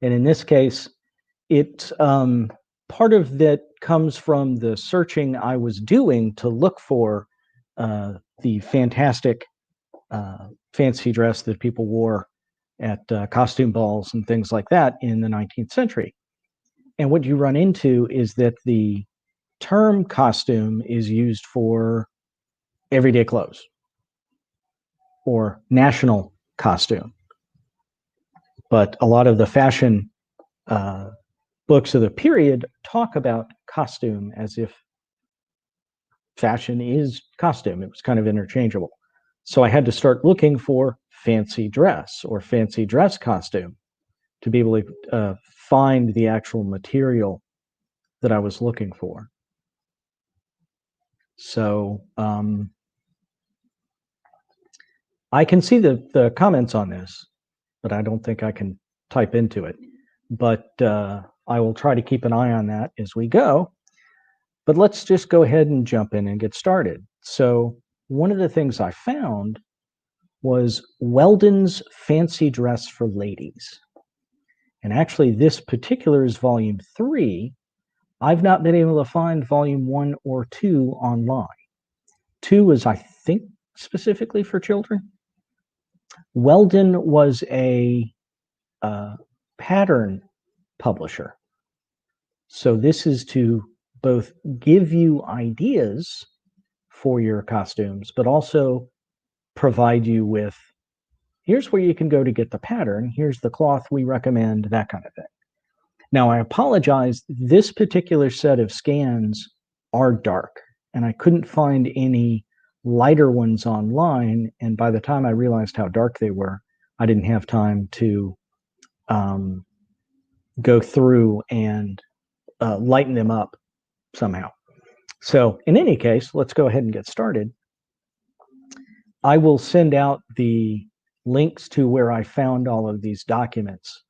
And in this case, it part of that comes from the searching I was doing to look for the fantastic fancy dress that people wore at costume balls and things like that in the 19th century. And what you run into is that the term costume is used for everyday clothes or national costume. But a lot of the fashion books of the period talk about costume as if fashion is costume. It was kind of interchangeable. So I had to start looking for fancy dress or fancy dress costume to be able to find the actual material that I was looking for. So I can see the comments on this, but I don't think I can type into it. But I will try to keep an eye on that as we go. But let's just go ahead and jump in and get started. So one of the things I found was Weldon's Fancy Dress for Ladies. And actually, this particular is volume 3. I've not been able to find volume 1 or 2 online. 2 is, I think, specifically for children. Weldon was a pattern publisher. So this is to both give you ideas for your costumes, but also provide you with, here's where you can go to get the pattern, here's the cloth we recommend, that kind of thing. Now, I apologize, this particular set of scans are dark, and I couldn't find any lighter ones online, and by the time I realized how dark they were, I didn't have time to go through and lighten them up somehow. So in any case, let's go ahead and get started. I will send out the links to where I found all of these documents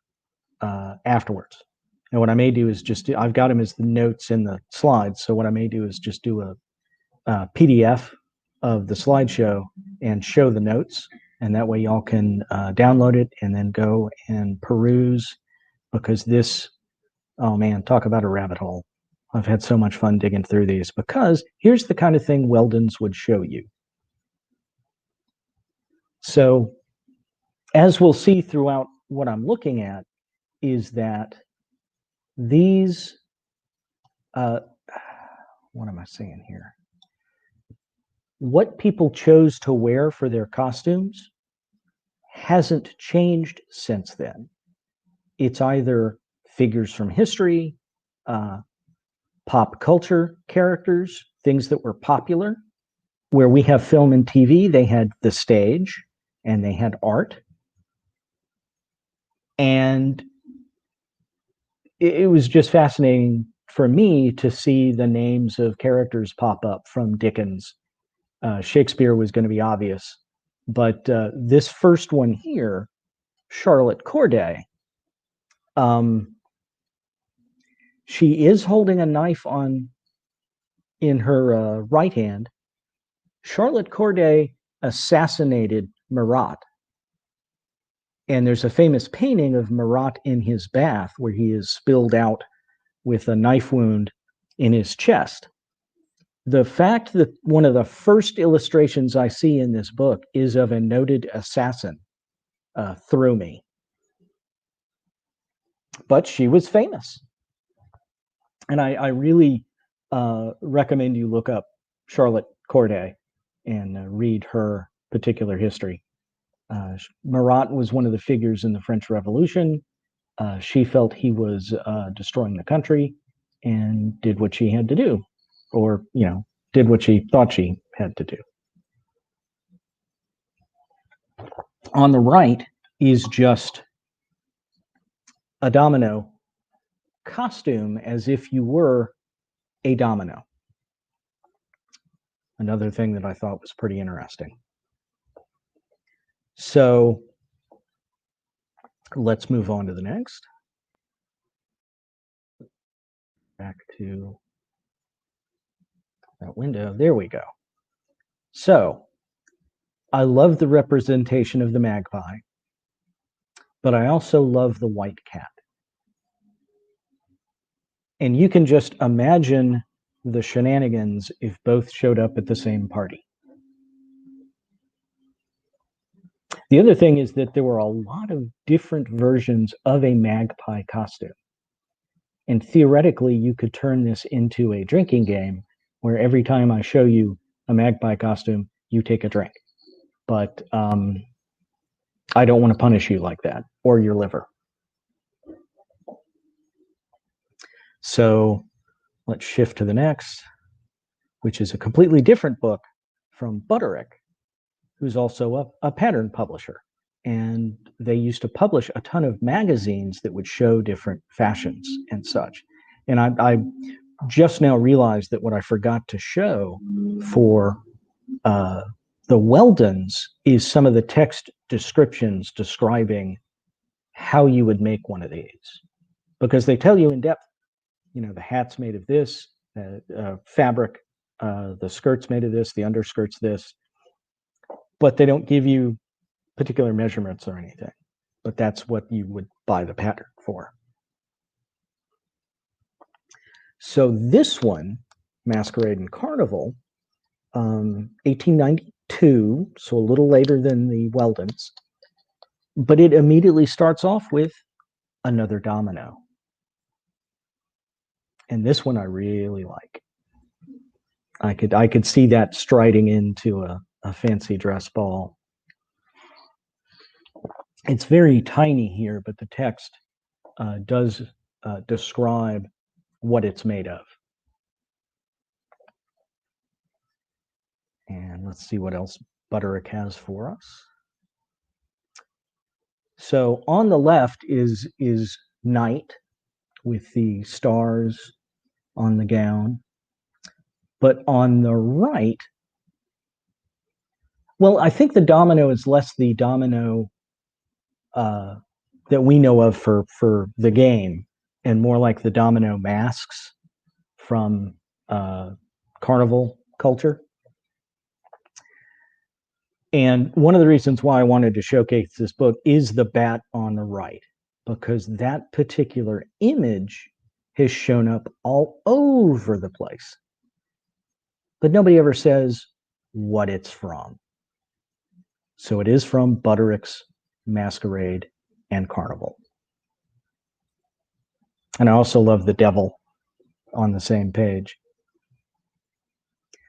afterwards. And what I may do is just, I've got them as the notes in the slides. So what I may do is just do a PDF of the slideshow and show the notes. And that way y'all can download it and then go and peruse, because this, oh man, talk about a rabbit hole. I've had so much fun digging through these, because here's the kind of thing Weldon's would show you. So as we'll see throughout what I'm looking at is that these, what am I saying here? What people chose to wear for their costumes hasn't changed since then. It's either figures from history, pop culture characters, things that were popular. Where we have film and TV, they had the stage and they had art. And it was just fascinating for me to see the names of characters pop up from Dickens. Shakespeare was going to be obvious. But this first one here, Charlotte Corday, she is holding a knife in her right hand. Charlotte Corday assassinated Marat. And there's a famous painting of Marat in his bath where he is spilled out with a knife wound in his chest. The fact that one of the first illustrations I see in this book is of a noted assassin threw me. But she was famous. And I really recommend you look up Charlotte Corday and read her particular history. Marat was one of the figures in the French Revolution. She felt he was destroying the country and did what she had to do, or, did what she thought she had to do. On the right is just a domino costume as if you were a domino. Another thing that I thought was pretty interesting. So let's move on to the next. Back to that window. There we go. So I love the representation of the magpie, but I also love the white cat. And you can just imagine the shenanigans if both showed up at the same party. The other thing is that there were a lot of different versions of a magpie costume. And theoretically, you could turn this into a drinking game where every time I show you a magpie costume, you take a drink. But I don't want to punish you like that, or your liver. So let's shift to the next, which is a completely different book from Butterick, who's also a pattern publisher. And they used to publish a ton of magazines that would show different fashions and such. And I just now realized that what I forgot to show for the Weldons is some of the text descriptions describing how you would make one of these, because they tell you in depth, you know, the hat's made of this, fabric, the skirt's made of this, the underskirt's this, but they don't give you particular measurements or anything. But that's what you would buy the pattern for. So this one, Masquerade and Carnival, 1892, so a little later than the Weldons, but it immediately starts off with another domino. And this one I really like. I could see that striding into a fancy dress ball. It's very tiny here, but the text does describe what it's made of. And let's see what else Butterick has for us. So on the left is night with the stars on the gown. But on the right, well, I think the domino is less the domino that we know of for the game, and more like the domino masks from carnival culture. And one of the reasons why I wanted to showcase this book is the bat on the right, because that particular image has shown up all over the place. But nobody ever says what it's from. So it is from Butterick's Masquerade and Carnival. And I also love the devil on the same page.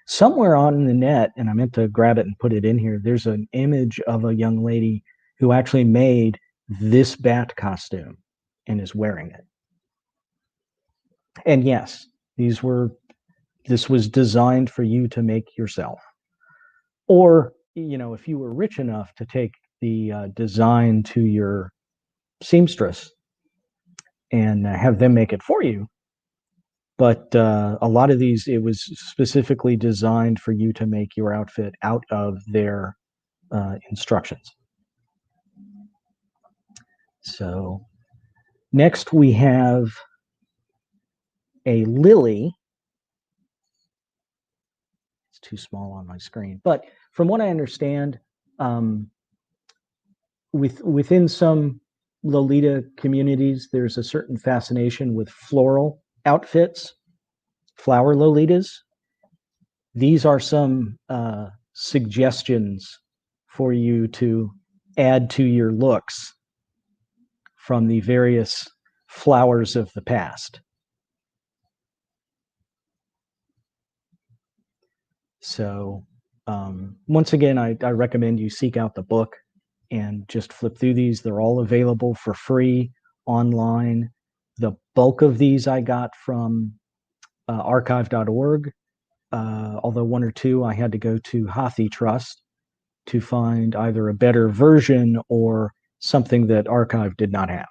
Somewhere on the net, and I meant to grab it and put it in here, there's an image of a young lady who actually made this bat costume and is wearing it. And yes, this was designed for you to make yourself. Or, you know, if you were rich enough to take the design to your seamstress and have them make it for you. But a lot of these, it was specifically designed for you to make your outfit out of their instructions. So next we have a lily. It's too small on my screen. But from what I understand, within some Lolita communities, there's a certain fascination with floral outfits, flower Lolitas. These are some suggestions for you to add to your looks from the various flowers of the past. So once again, I recommend you seek out the book and just flip through these. They're all available for free online. The bulk of these I got from archive.org, although one or two I had to go to Hathi Trust to find either a better version or something that Archive did not have.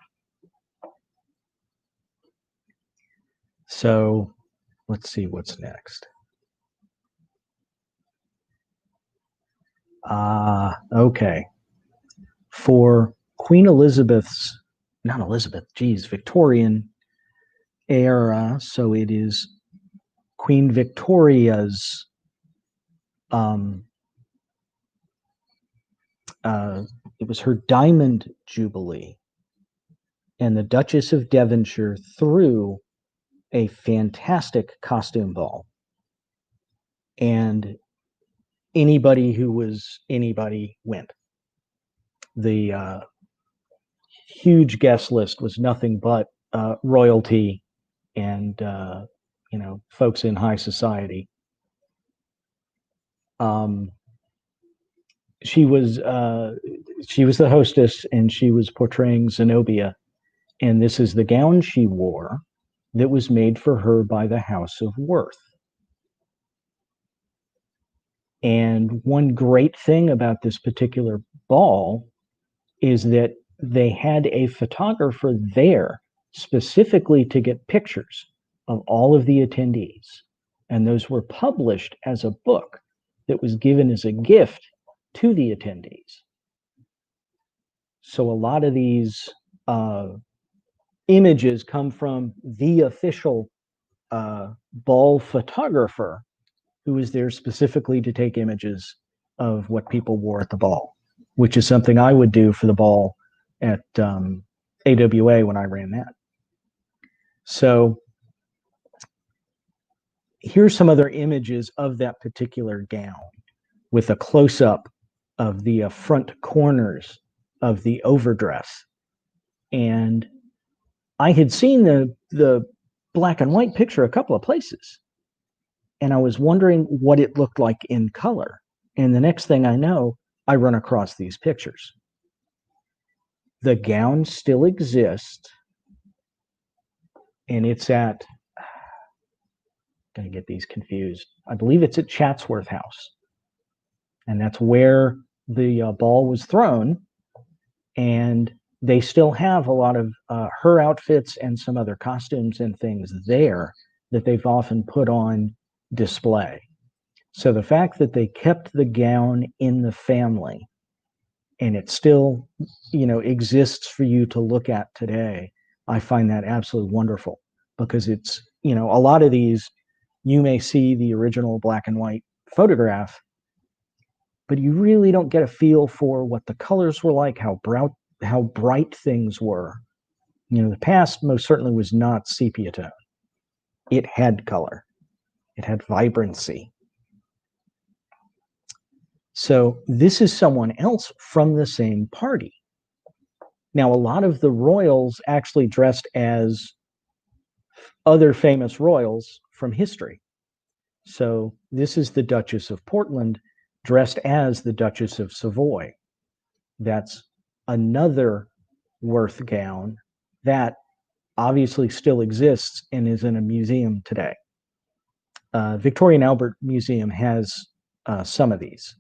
So let's see what's next. Okay. For Queen Elizabeth's, not Elizabeth, geez, Victorian era, so it is Queen Victoria's it was her diamond jubilee, and the Duchess of Devonshire threw a fantastic costume ball. And anybody who was anybody went. The huge guest list was nothing but royalty and folks in high society. She was the hostess, and she was portraying Zenobia, and this is the gown she wore that was made for her by the House of Worth. And one great thing about this particular ball is that they had a photographer there specifically to get pictures of all of the attendees. And those were published as a book that was given as a gift to the attendees. So a lot of these images come from the official ball photographer who was there specifically to take images of what people wore at the ball, which is something I would do for the ball at AWA when I ran that. So here's some other images of that particular gown with a close-up of the front corners of the overdress. And I had seen the black and white picture a couple of places, and I was wondering what it looked like in color. And the next thing I know, I run across these pictures. The gown still exists, and it's at, gonna get these confused, I believe it's at Chatsworth House. And that's where the ball was thrown. And they still have a lot of her outfits and some other costumes and things there that they've often put on display. So the fact that they kept the gown in the family and it still, exists for you to look at today, I find that absolutely wonderful, because it's, a lot of these, you may see the original black and white photograph, but you really don't get a feel for what the colors were like, how bright things were. The past most certainly was not sepia tone. It had color. It had vibrancy. So this is someone else from the same party. Now, a lot of the royals actually dressed as other famous royals from history. So this is the Duchess of Portland dressed as the Duchess of Savoy. That's another Worth gown that obviously still exists and is in a museum today. Victoria and Albert Museum has some of these.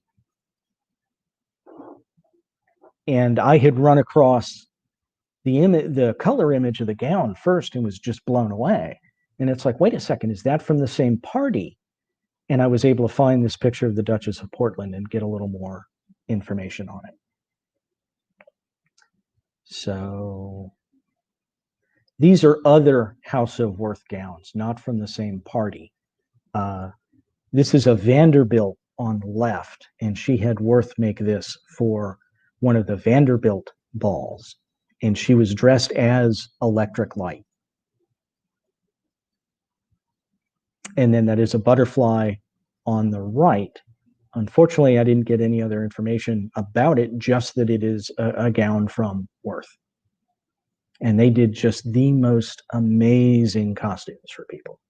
And I had run across the color image of the gown first and was just blown away. And it's like, wait a second, is that from the same party? And I was able to find this picture of the Duchess of Portland and get a little more information on it. So these are other House of Worth gowns, not from the same party. This is a Vanderbilt on the left, and she had Worth make this for one of the Vanderbilt balls, and she was dressed as Electric Light. And then that is a butterfly on the right. Unfortunately, I didn't get any other information about it, just that it is a gown from Worth. And they did just the most amazing costumes for people.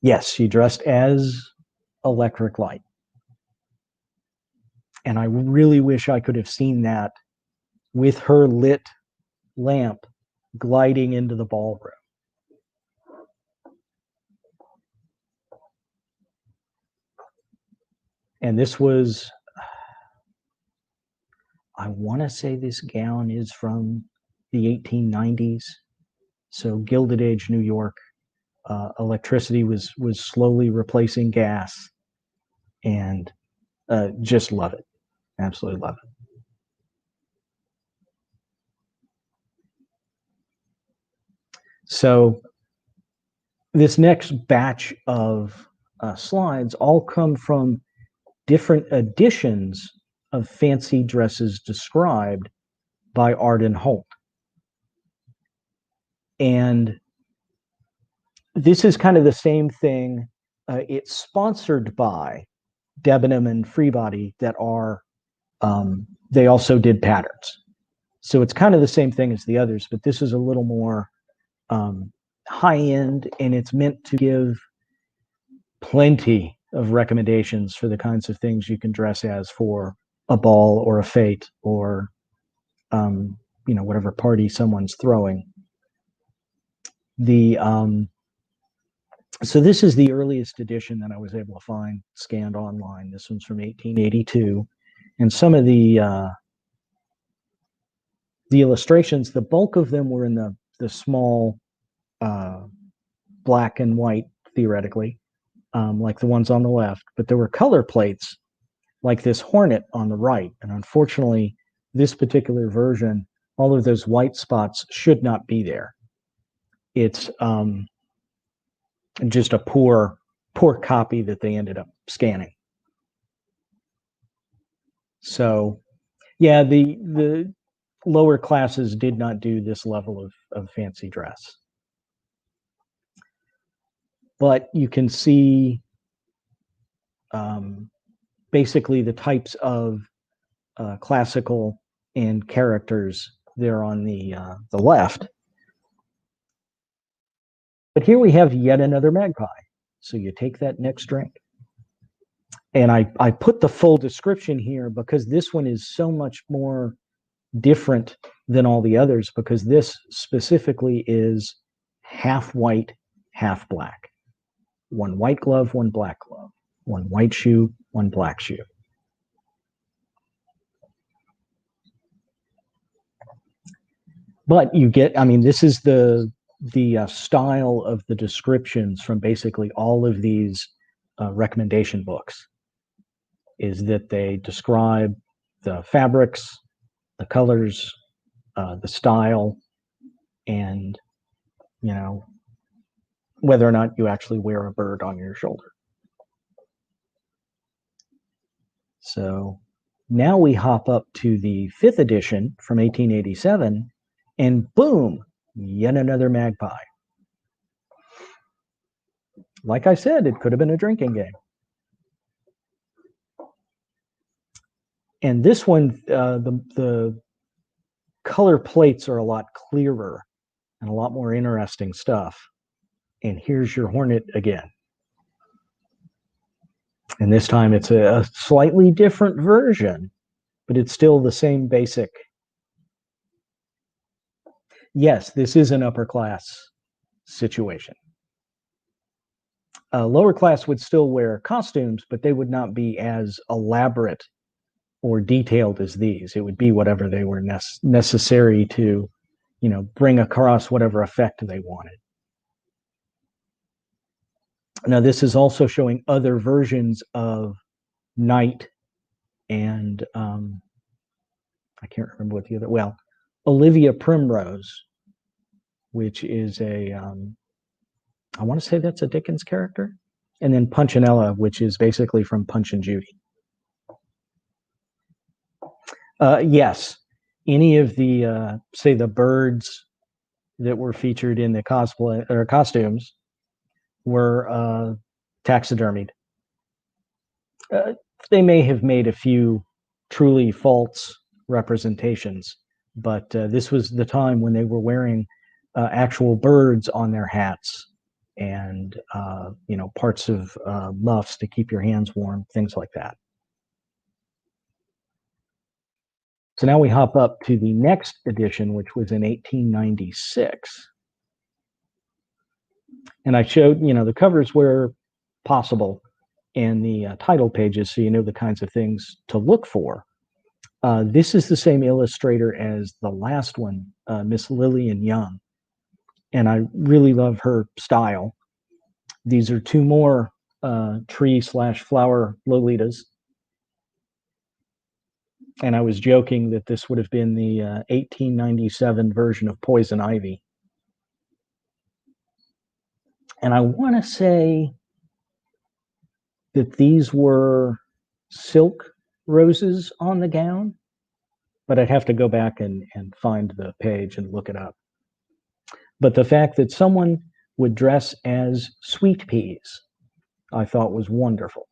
Yes, she dressed as Electric Light. And I really wish I could have seen that with her lit lamp gliding into the ballroom. And this was, I want to say this gown is from the 1890s. So Gilded Age New York. Electricity was slowly replacing gas, and just love it. Absolutely love it. So this next batch of slides all come from different editions of Fancy Dresses Described by Arden Holt. And this is kind of the same thing. It's sponsored by Debenham and Freebody that are, they also did patterns. So it's kind of the same thing as the others, but this is a little more high end, and it's meant to give plenty of recommendations for the kinds of things you can dress as for a ball or a fete or whatever party someone's throwing. So this is the earliest edition that I was able to find scanned online. This one's from 1882, and some of the illustrations, the bulk of them were in the small black and white, theoretically, like the ones on the left, but there were color plates like this hornet on the right. And unfortunately, this particular version, all of those white spots should not be there. It's just a poor copy that they ended up scanning. So yeah, the lower classes did not do this level of fancy dress. But you can see basically the types of classical and characters there on the left. But here we have yet another magpie. So you take that next drink. And I put the full description here because this one is so much more different than all the others, because this specifically is half white, half black. One white glove, one black glove. One white shoe, one black shoe. But you get, this is the style of the descriptions from basically all of these recommendation books, is that they describe the fabrics, the colors, the style, and whether or not you actually wear a bird on your shoulder. So now we hop up to the 5th edition from 1887, and boom, yet another magpie. Like I said, it could have been a drinking game. And this one, the color plates are a lot clearer and a lot more interesting stuff. And here's your hornet again. And this time it's a slightly different version, but it's still the same basic. Yes, this is an upper class situation. Lower class would still wear costumes, but they would not be as elaborate or detailed as these. It would be whatever they were necessary to, bring across whatever effect they wanted. Now, this is also showing other versions of Knight and I can't remember what the other, Olivia Primrose, which is I want to say that's a Dickens character, and then Punchinella, which is basically from Punch and Judy. Yes, any of the say the birds that were featured in the cosplay or costumes were taxidermied. They may have made a few truly false representations, but this was the time when they were wearing actual birds on their hats, and parts of muffs to keep your hands warm, things like that. So now we hop up to the next edition, which was in 1896. And I showed, the covers where possible and the title pages, so you know the kinds of things to look for. This is the same illustrator as the last one, Miss Lillian Young. And I really love her style. These are two more tree/flower Lolitas. And I was joking that this would have been the 1897 version of Poison Ivy. And I want to say that these were silk roses on the gown. but I'd have to go back and find the page and look it up. But the fact that someone would dress as sweet peas, I thought was wonderful.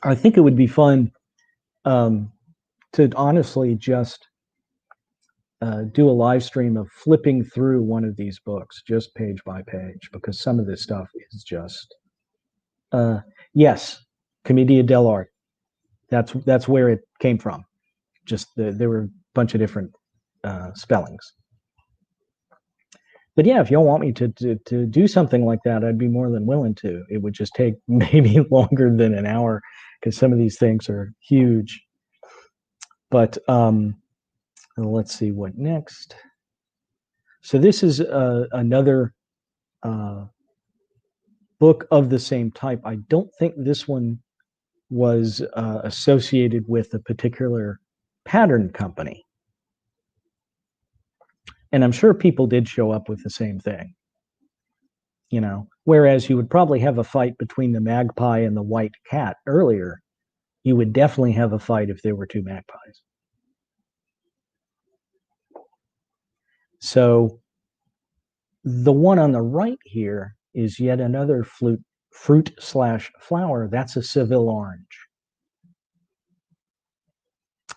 I think it would be fun to honestly just do a live stream of flipping through one of these books, just page by page, because some of this stuff is just, yes, Commedia dell'arte. That's where it came from. Just there were a bunch of different spellings. But yeah, if y'all want me to do something like that, I'd be more than willing to. It would just take maybe longer than an hour because some of these things are huge. But let's see what next. So this is another book of the same type. I don't think this one was associated with a particular pattern company. And I'm sure people did show up with the same thing. You know, whereas you would probably have a fight between the magpie and the white cat earlier, you would definitely have a fight if there were two magpies. So the one on the right here is yet another fruit slash flower. That's a Seville orange.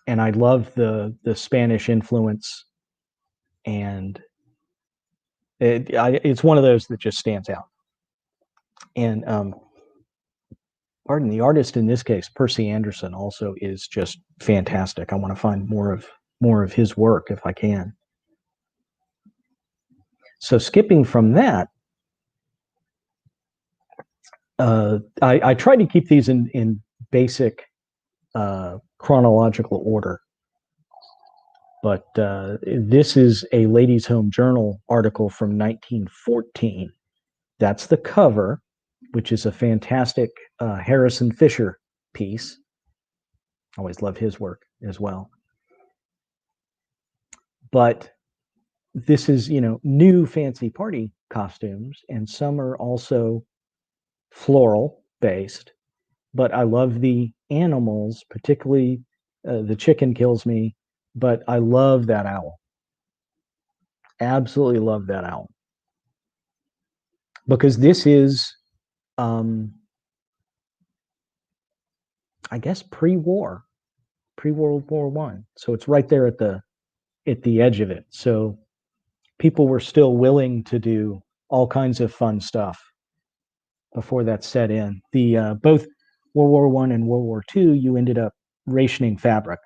And I love the Spanish influence, and it's one of those that just stands out. And pardon, the artist in this case, Percy Anderson, also is just fantastic. I want to find more of his work if I can. So skipping from that, I try to keep these in basic chronological order. But this is a Ladies' Home Journal article from 1914. That's the cover, which is a fantastic Harrison Fisher piece. Always love his work as well. But this is, new fancy party costumes, and some are also floral based. But I love the animals, particularly the chicken kills me, but I love that owl. Absolutely love that owl. Because this is, I guess, pre-war, pre-World War One. So it's right there at the edge of it. So people were still willing to do all kinds of fun stuff before that set in. The both World War One and World War Two, you ended up rationing fabric.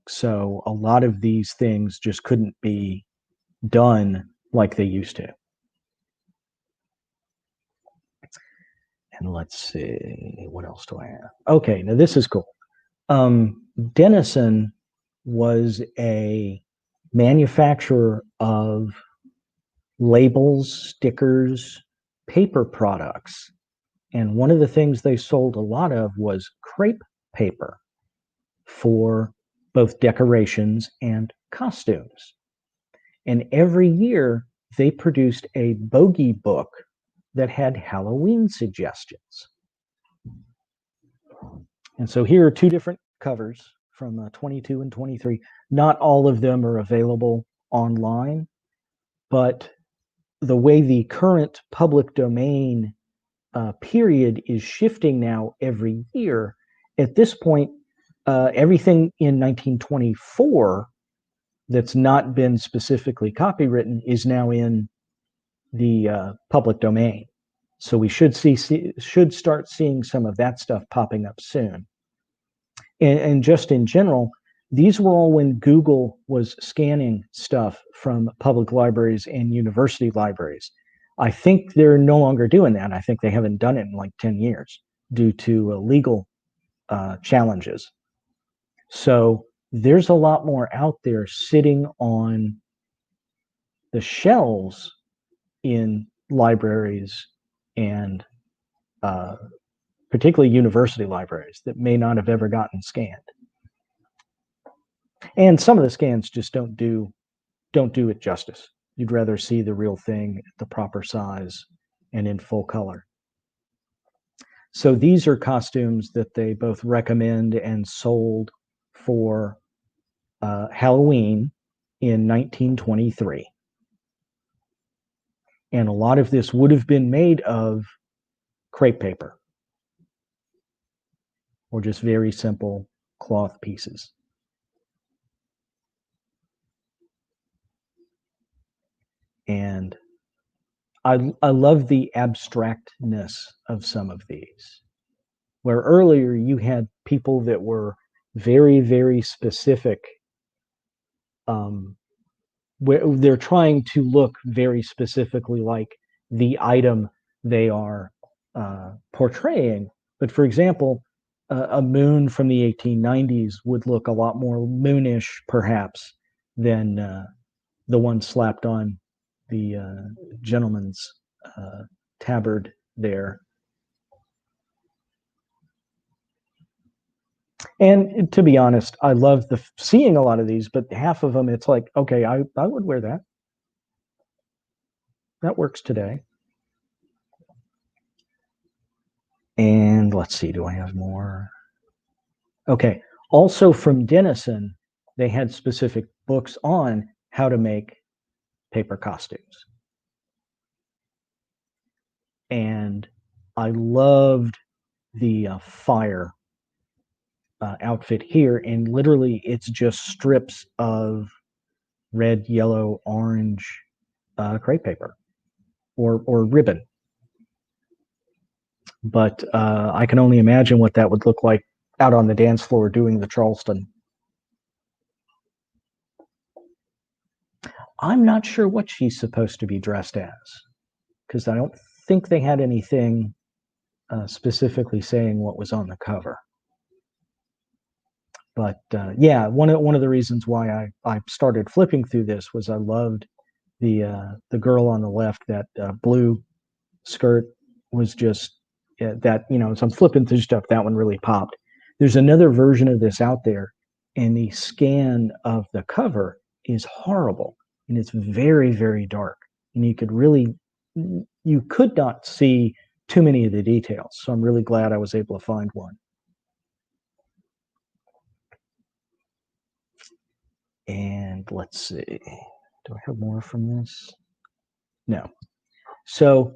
So a lot of these things just couldn't be done like they used to. And let's see, what else do I have? Okay, now this is cool. Denison was a manufacturer of labels, stickers, paper products. And one of the things they sold a lot of was crepe paper for both decorations and costumes. And every year they produced a bogey book that had Halloween suggestions. And so here are two different covers from 22 and 23. Not all of them are available online, but the way the current public domain period is shifting now every year, at this point, everything in 1924 that's not been specifically copywritten is now in the public domain. So we should start seeing some of that stuff popping up soon. And just in general, these were all when Google was scanning stuff from public libraries and university libraries. I think they're no longer doing that. I think they haven't done it in like 10 years due to legal challenges. So there's a lot more out there sitting on the shelves in libraries and particularly university libraries that may not have ever gotten scanned. And some of the scans just don't do it justice. You'd rather see the real thing at the proper size and in full color. So these are costumes that they both recommend and sold for Halloween in 1923. And a lot of this would have been made of crepe paper or just very simple cloth pieces. And I love the abstractness of some of these, where earlier you had people that were very, very specific. Where they're trying to look very specifically like the item they are portraying. But for example, a moon from the 1890s would look a lot more moonish, perhaps, than the one slapped on the gentleman's tabard there. And to be honest, I love seeing a lot of these, but half of them, it's like, okay, I would wear that. That works today. And let's see, do I have more? Okay. Also from Denison, they had specific books on how to make paper costumes. And I loved the fire outfit here. And literally, it's just strips of red, yellow, orange crepe paper or ribbon. But I can only imagine what that would look like out on the dance floor doing the Charleston. I'm not sure what she's supposed to be dressed as, because I don't think they had anything specifically saying what was on the cover. But yeah, one of the reasons why I started flipping through this was I loved the girl on the left. That blue skirt was just that, you know, as I'm flipping through stuff, that one really popped. There's another version of this out there, and the scan of the cover is horrible, and it's very, very dark, and you could not see too many of the details. So I'm really glad I was able to find one. And let's see, do I have more from this? No. So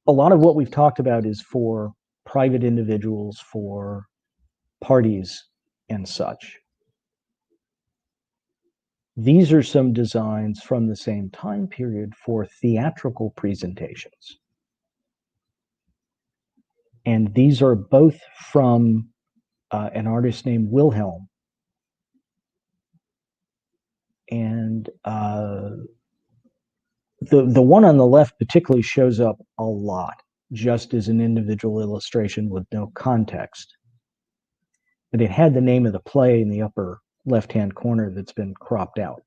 a lot of what we've talked about is for private individuals, for parties and such. These are some designs from the same time period for theatrical presentations. And these are both from an artist named Wilhelm. And the one on the left particularly shows up a lot, just as an individual illustration with no context. But it had the name of the play in the upper left-hand corner that's been cropped out.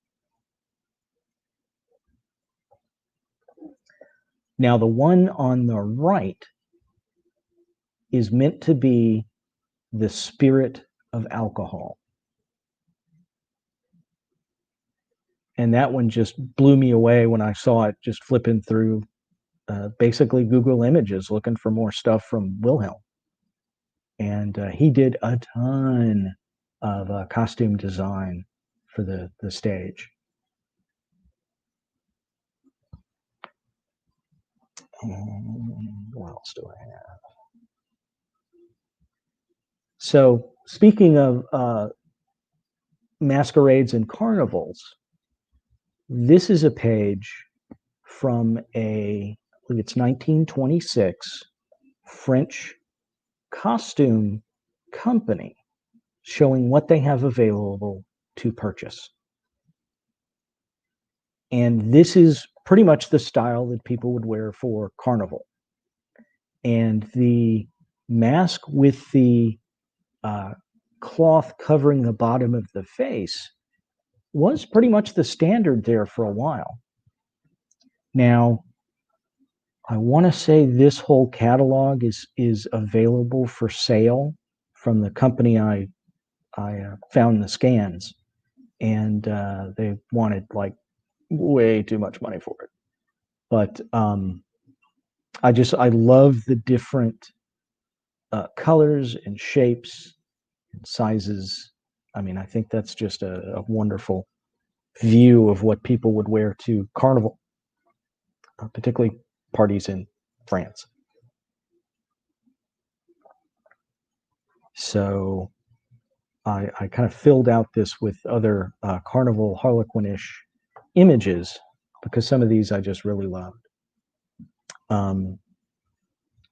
Now, the one on the right is meant to be the spirit of alcohol. And that one just blew me away when I saw it, just flipping through basically Google Images looking for more stuff from Wilhelm. And he did a ton of costume design for the stage. And what else do I have? So speaking of masquerades and carnivals, this is a page from I believe it's 1926 French costume company showing what they have available to purchase. And this is pretty much the style that people would wear for carnival. And the mask with the cloth covering the bottom of the face was pretty much the standard there for a while. Now, I want to say this whole catalog is available for sale from the company I found the scans, and they wanted like way too much money for it. But I love the different colors and shapes and sizes. I mean, I think that's just a wonderful view of what people would wear to carnival, particularly parties in France. So I kind of filled out this with other carnival harlequinish images because some of these I just really loved. Um,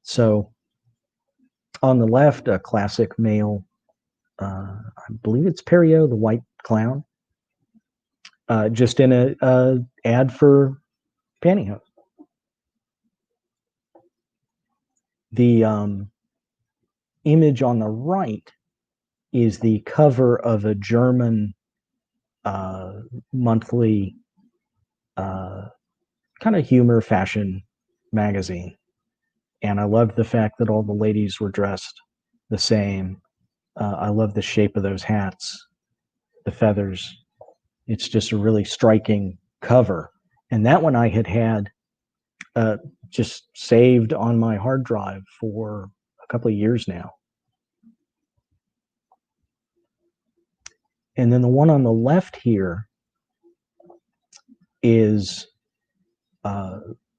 so on the left, a classic male, I believe it's Perriot, the white clown, just in a ad for pantyhose. The image on the right is the cover of a German monthly kind of humor fashion magazine. And I loved the fact that all the ladies were dressed the same. I love the shape of those hats, the feathers. It's just a really striking cover. And that one I had uh, just saved on my hard drive for a couple of years now. And then the one on the left here is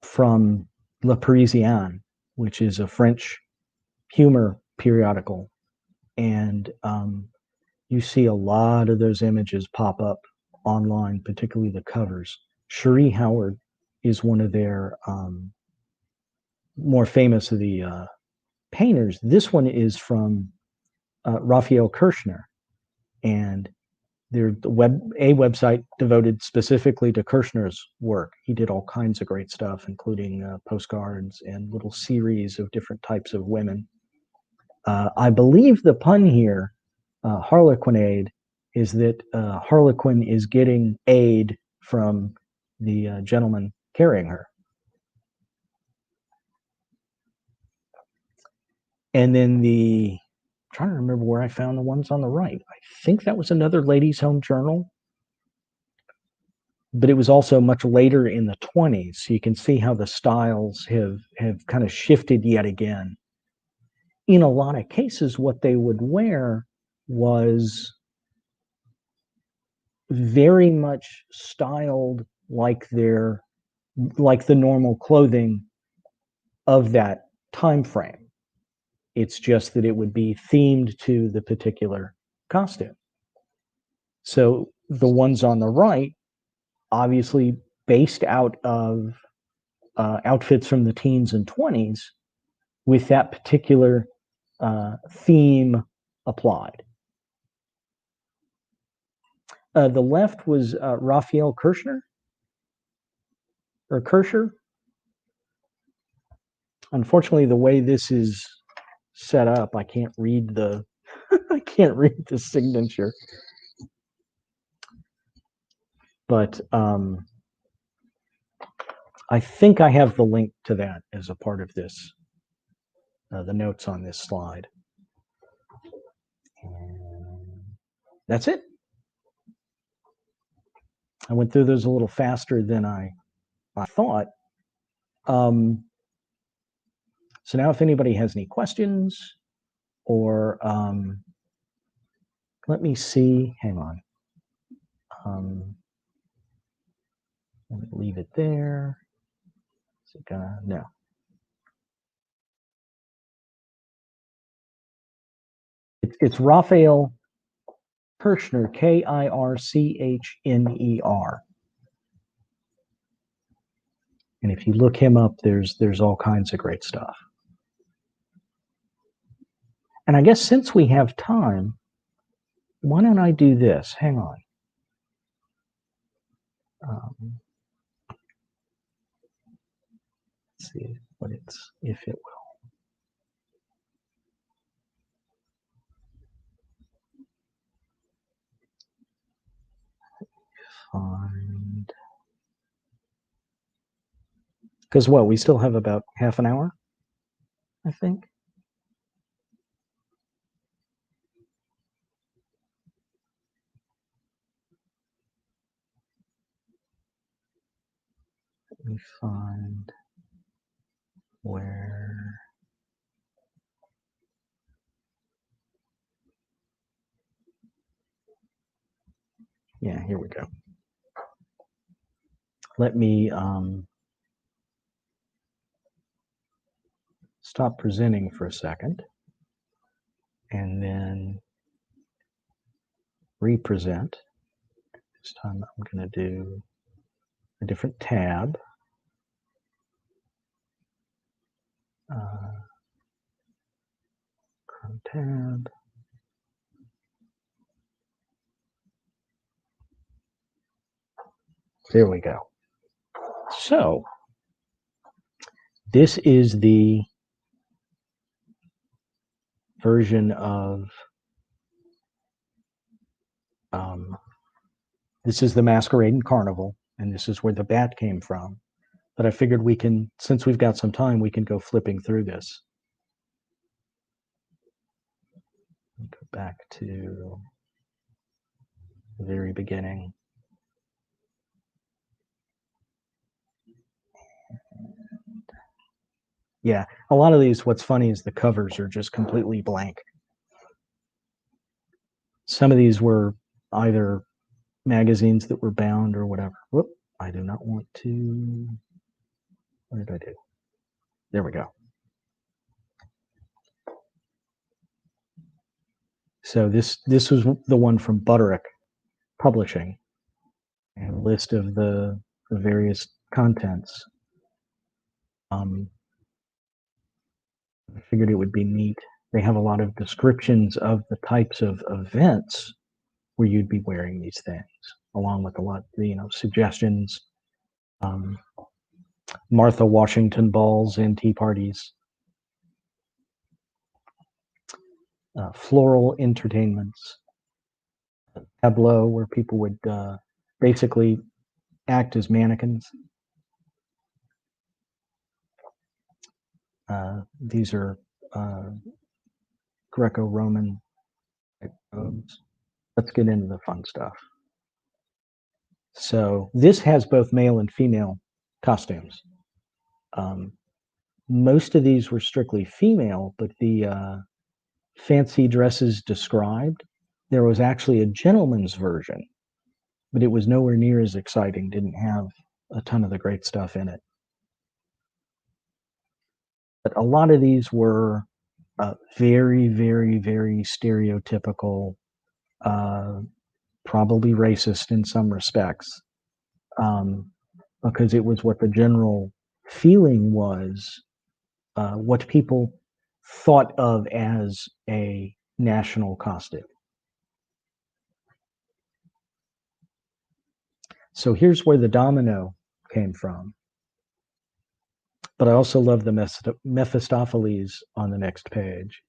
from Le Parisien, which is a French humor periodical. And you see a lot of those images pop up online, particularly the covers. Cherie Howard is one of their more famous of the painters. This one is from Raphael Kirschner, and they're a website devoted specifically to Kirschner's work. He did all kinds of great stuff, including postcards and little series of different types of women. I believe the pun here, harlequinade, is that Harlequin is getting aid from the gentleman carrying her. And then I'm trying to remember where I found the ones on the right. I think that was another ladies' home journal, but it was also much later in the 20s. So you can see how the styles have kind of shifted yet again. In a lot of cases, what they would wear was very much styled like the normal clothing of that time frame. It's just that it would be themed to the particular costume. So the ones on the right, obviously based out of outfits from the teens and 20s with that particular theme applied. The left was Raphael Kirschner or Kirscher. Unfortunately, the way this is set up, I can't read the I can't read the signature. But I think I have the link to that as a part of this, the notes on this slide. And that's it. I went through those a little faster than I thought. So now if anybody has any questions or let me see, hang on. Let me leave it there. Is it gonna, no. It's Raphael Kirschner, Kirchner. And if you look him up, there's all kinds of great stuff. And I guess since we have time, why don't I do this? Hang on. Let's see what if it will. Find. Because what, we still have about half an hour, I think. Let me find. Where? Yeah, here we go. Let me stop presenting for a second and then represent. This time I'm going to do a different tab. Chrome tab. There we go. So this is the version of this is the Masquerade and Carnival, and this is where the bat came from. But I figured we can, since we've got some time, we can go flipping through this. Go back to the very beginning. Yeah, a lot of these, what's funny is the covers are just completely blank. Some of these were either magazines that were bound or whatever. Whoop, I do not want to, what did I do? There we go. So this was the one from Butterick Publishing, and a list of the various contents. I figured it would be neat. They have a lot of descriptions of the types of events where you'd be wearing these things, along with a lot, suggestions. Martha Washington balls and tea parties, floral entertainments, tableau where people would basically act as mannequins. These are Greco-Roman robes. Let's get into the fun stuff. So this has both male and female costumes. Most of these were strictly female, but the fancy dresses described, there was actually a gentleman's version, but it was nowhere near as exciting, didn't have a ton of the great stuff in it. But a lot of these were very, very, very stereotypical, probably racist in some respects, because it was what the general feeling was, what people thought of as a national costume. So here's where the domino came from. But I also love the Mephistopheles on the next page.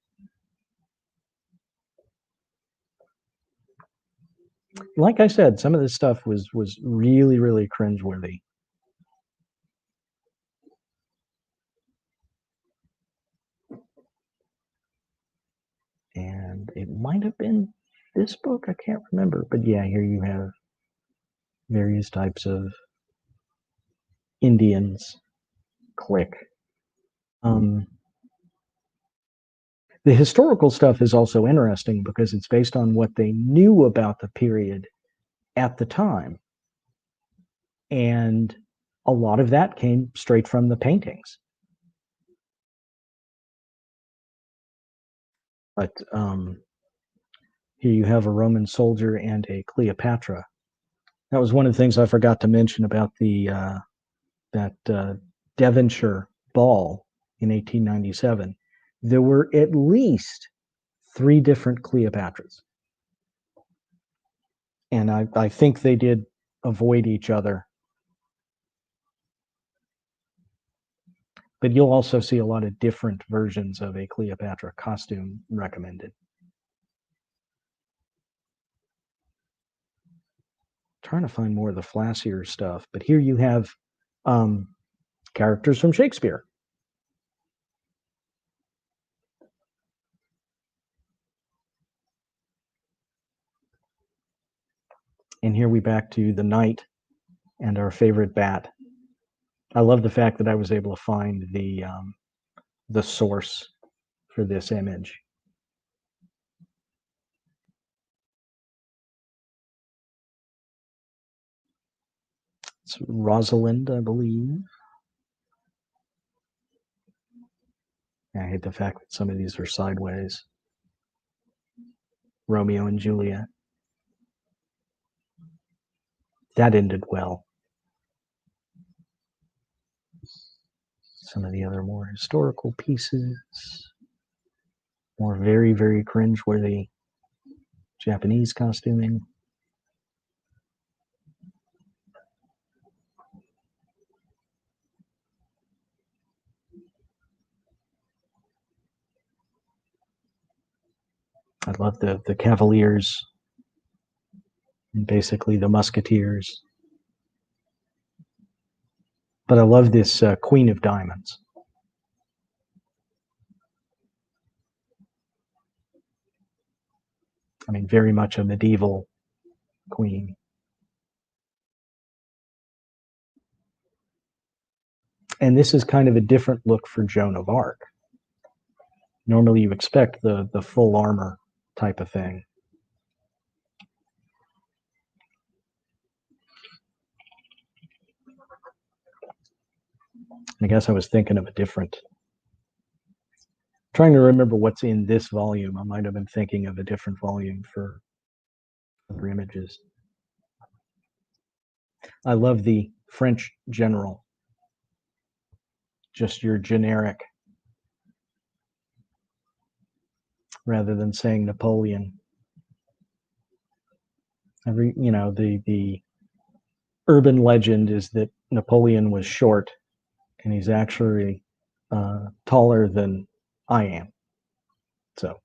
Like I said, some of this stuff was really, really cringeworthy. And it might have been this book, I can't remember. But yeah, here you have various types of Indians. Click. The historical stuff is also interesting because it's based on what they knew about the period at the time. And a lot of that came straight from the paintings. But here you have a Roman soldier and a Cleopatra. That was one of the things I forgot to mention about the that Devonshire ball in 1897. There were at least 3 different Cleopatras. And I think they did avoid each other. But you'll also see a lot of different versions of a Cleopatra costume recommended. Trying to find more of the flassier stuff, but here you have characters from Shakespeare. And here we back to the knight and our favorite bat. I love the fact that I was able to find the the source for this image. It's Rosalind, I believe. I hate the fact that some of these are sideways. Romeo and Juliet. That ended well. Some of the other more historical pieces, more very, very cringe-worthy Japanese costuming. I love the Cavaliers and basically the Musketeers. But I love this Queen of Diamonds. I mean, very much a medieval queen. And this is kind of a different look for Joan of Arc. Normally you expect the full armor type of thing. I guess I was thinking of a different, trying to remember what's in this volume. I might have been thinking of a different volume for other images. I love the French general, just your generic, rather than saying Napoleon. The urban legend is that Napoleon was short, and he's actually taller than I am. So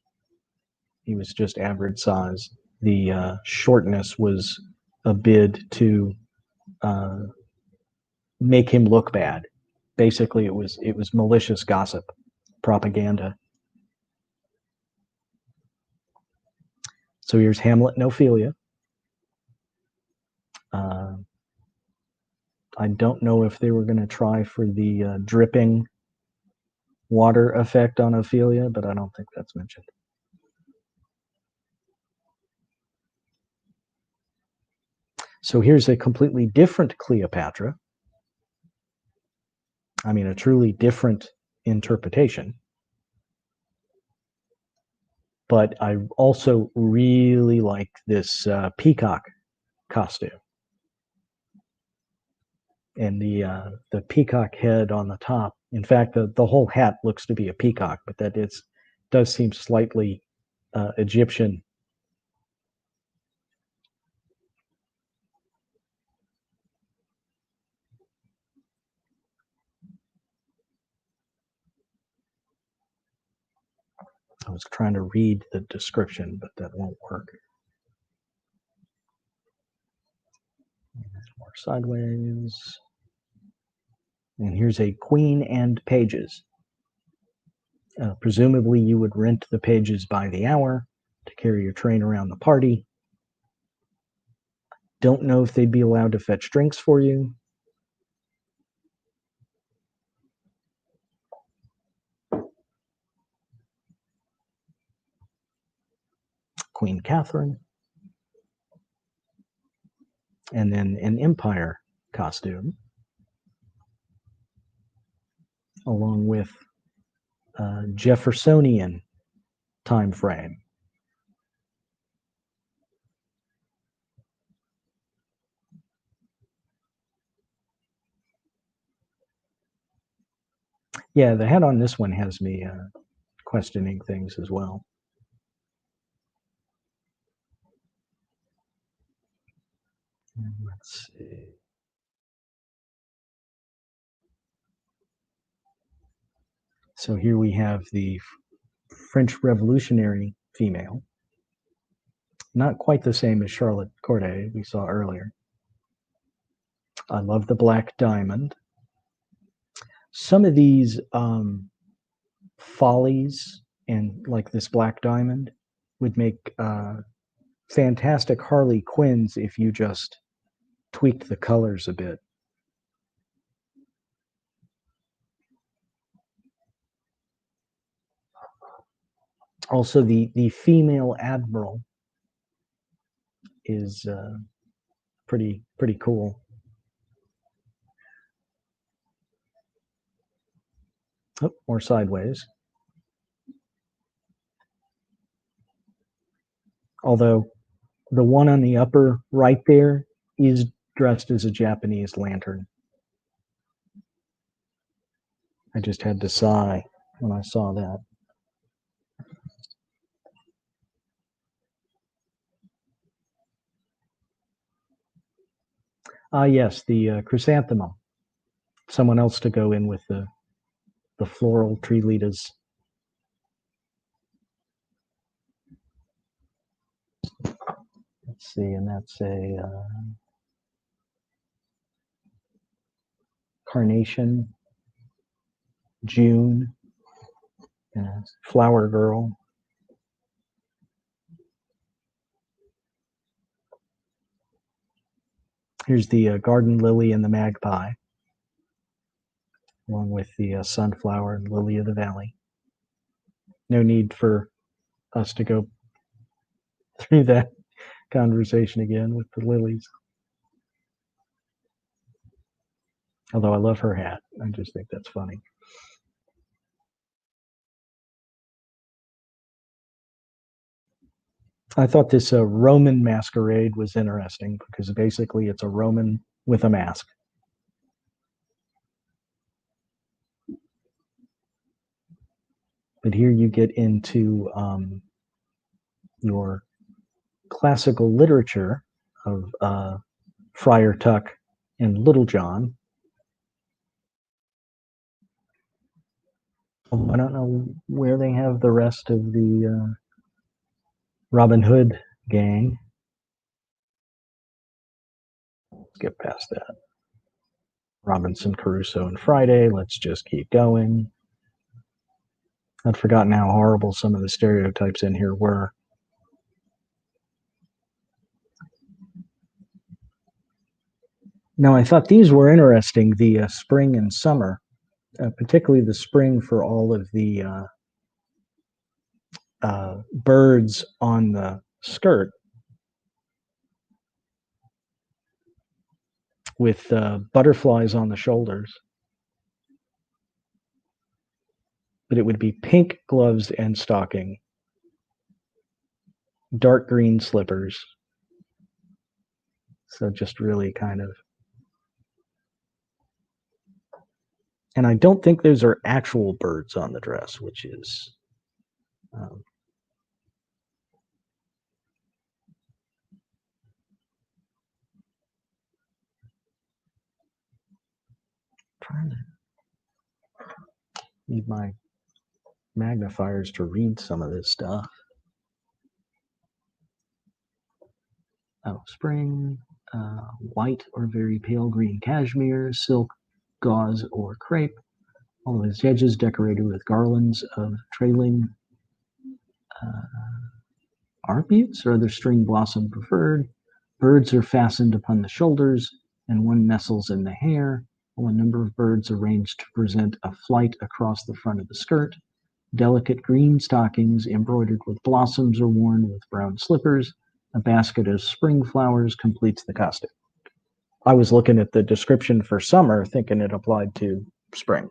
he was just average size. The shortness was a bid to make him look bad. Basically, it was malicious gossip, propaganda. So here's Hamlet and Ophelia. I don't know if they were going to try for the dripping water effect on Ophelia, but I don't think that's mentioned. So here's a completely different Cleopatra. I mean, a truly different interpretation. But I also really like this peacock costume. And the peacock head on the top. In fact, the whole hat looks to be a peacock, but that does seem slightly Egyptian. I was trying to read the description, but that won't work. More sideways. And here's a queen and pages. Presumably you would rent the pages by the hour to carry your train around the party. Don't know if they'd be allowed to fetch drinks for you. Queen Catherine. And then an Empire costume, along with Jeffersonian time frame. Yeah, the head on this one has me questioning things as well. Let's see. So here we have the French Revolutionary female. Not quite the same as Charlotte Corday we saw earlier. I love the black diamond. Some of these follies and like this black diamond would make fantastic Harley Quinns if you just tweaked the colors a bit. Also, the female admiral is pretty cool. Oh, more sideways. Although the one on the upper right there is dressed as a Japanese lantern. I just had to sigh when I saw that. Yes, the chrysanthemum. Someone else to go in with the floral tree-litas. Let's see, and that's a carnation, June, and a flower girl. Here's the garden lily and the magpie, along with the sunflower and lily of the valley. No need for us to go through that conversation again with the lilies. Although I love her hat. I just think that's funny. I thought this Roman masquerade was interesting because basically it's a Roman with a mask. But here you get into your classical literature of Friar Tuck and Little John. I don't know where they have the rest of the Robin Hood gang. Let's get past that. Robinson Crusoe and Friday. Let's just keep going. I'd forgotten how horrible some of the stereotypes in here were. Now, I thought these were interesting, the spring and summer, particularly the spring for all of the birds on the skirt with butterflies on the shoulders. But it would be pink gloves and stocking, dark green slippers. So just really kind of. And I don't think those are actual birds on the dress, which is trying to need my magnifiers to read some of this stuff. Oh, spring, white or very pale green cashmere, silk, gauze, or crepe. All of its edges decorated with garlands of trailing arbutus or other string blossom preferred. Birds are fastened upon the shoulders, and one nestles in the hair, while a number of birds arranged to present a flight across the front of the skirt. Delicate green stockings embroidered with blossoms are worn with brown slippers. A basket of spring flowers completes the costume. I was looking at the description for summer, thinking it applied to spring.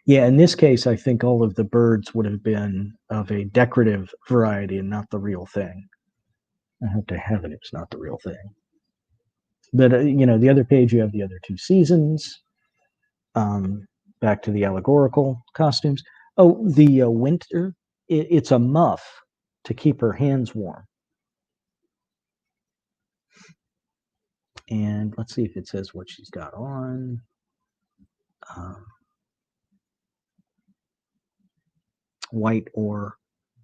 Yeah, in this case, I think all of the birds would have been of a decorative variety and not the real thing. I hope to heaven it's not the real thing. But, the other page, you have the other two seasons. Back to the allegorical costumes. Oh, the winter, it's a muff to keep her hands warm. And let's see if it says what she's got on. White or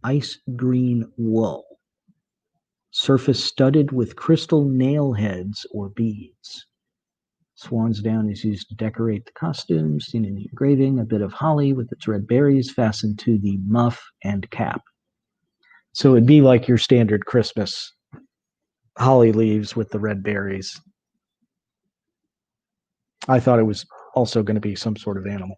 ice green wool. Surface studded with crystal nail heads or beads. Swan's down is used to decorate the costume, seen in the engraving, a bit of holly with its red berries fastened to the muff and cap. So it'd be like your standard Christmas holly leaves with the red berries. I thought it was also going to be some sort of animal.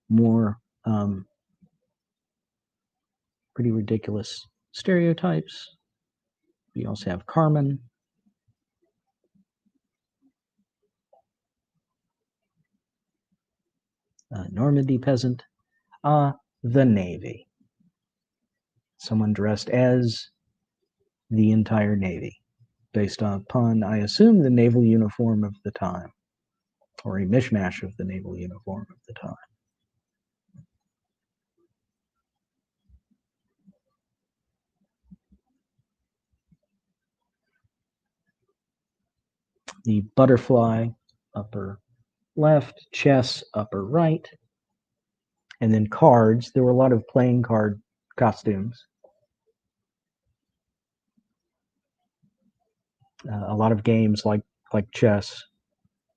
More pretty ridiculous stereotypes. We also have Carmen. Normandy peasant. The Navy. Someone dressed as the entire Navy, based upon, I assume, the naval uniform of the time, or a mishmash of the naval uniform of the time. The butterfly, upper left, chess, upper right, and then cards. There were a lot of playing card costumes. A lot of games like chess.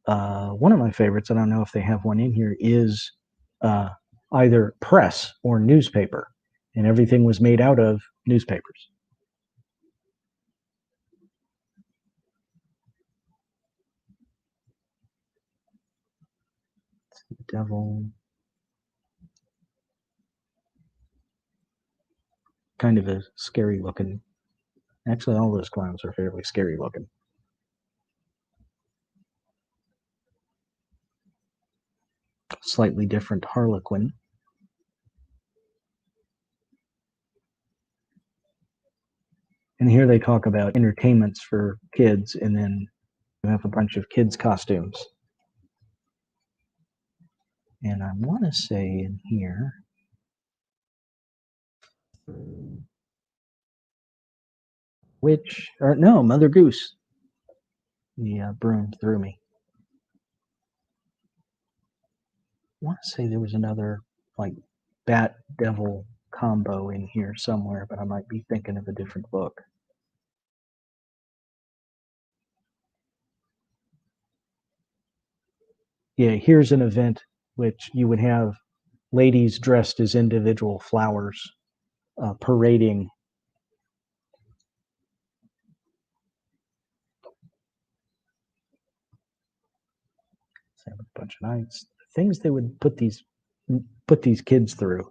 One of my favorites, I don't know if they have one in here, is either press or newspaper, and everything was made out of newspapers. Devil. Kind of a scary looking. Actually, all those clowns are fairly scary looking. Slightly different Harlequin. And here they talk about entertainments for kids, and then you have a bunch of kids' costumes. And I want to say in here, or no, Mother Goose. The broom threw me. I want to say there was another like bat devil combo in here somewhere, but I might be thinking of a different book. Yeah, here's an event which you would have ladies dressed as individual flowers parading. A bunch of nights, things they would put these kids through.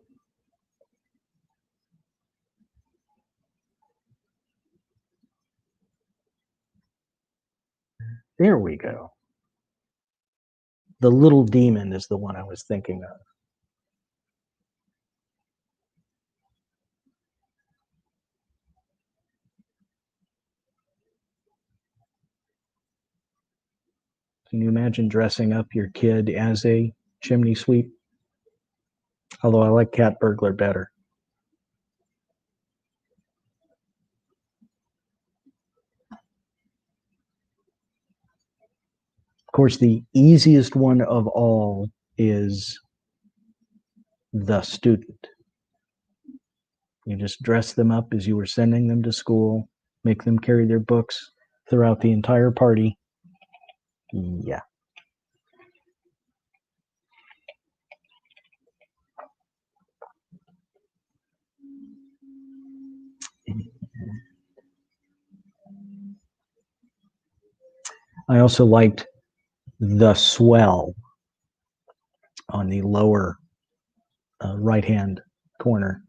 There we go. The Little Demon is the one I was thinking of. Can you imagine dressing up your kid as a chimney sweep? Although I like cat burglar better. Of course, the easiest one of all is the student. You just dress them up as you were sending them to school, make them carry their books throughout the entire party. Yeah. I also liked the swell on the lower right-hand corner.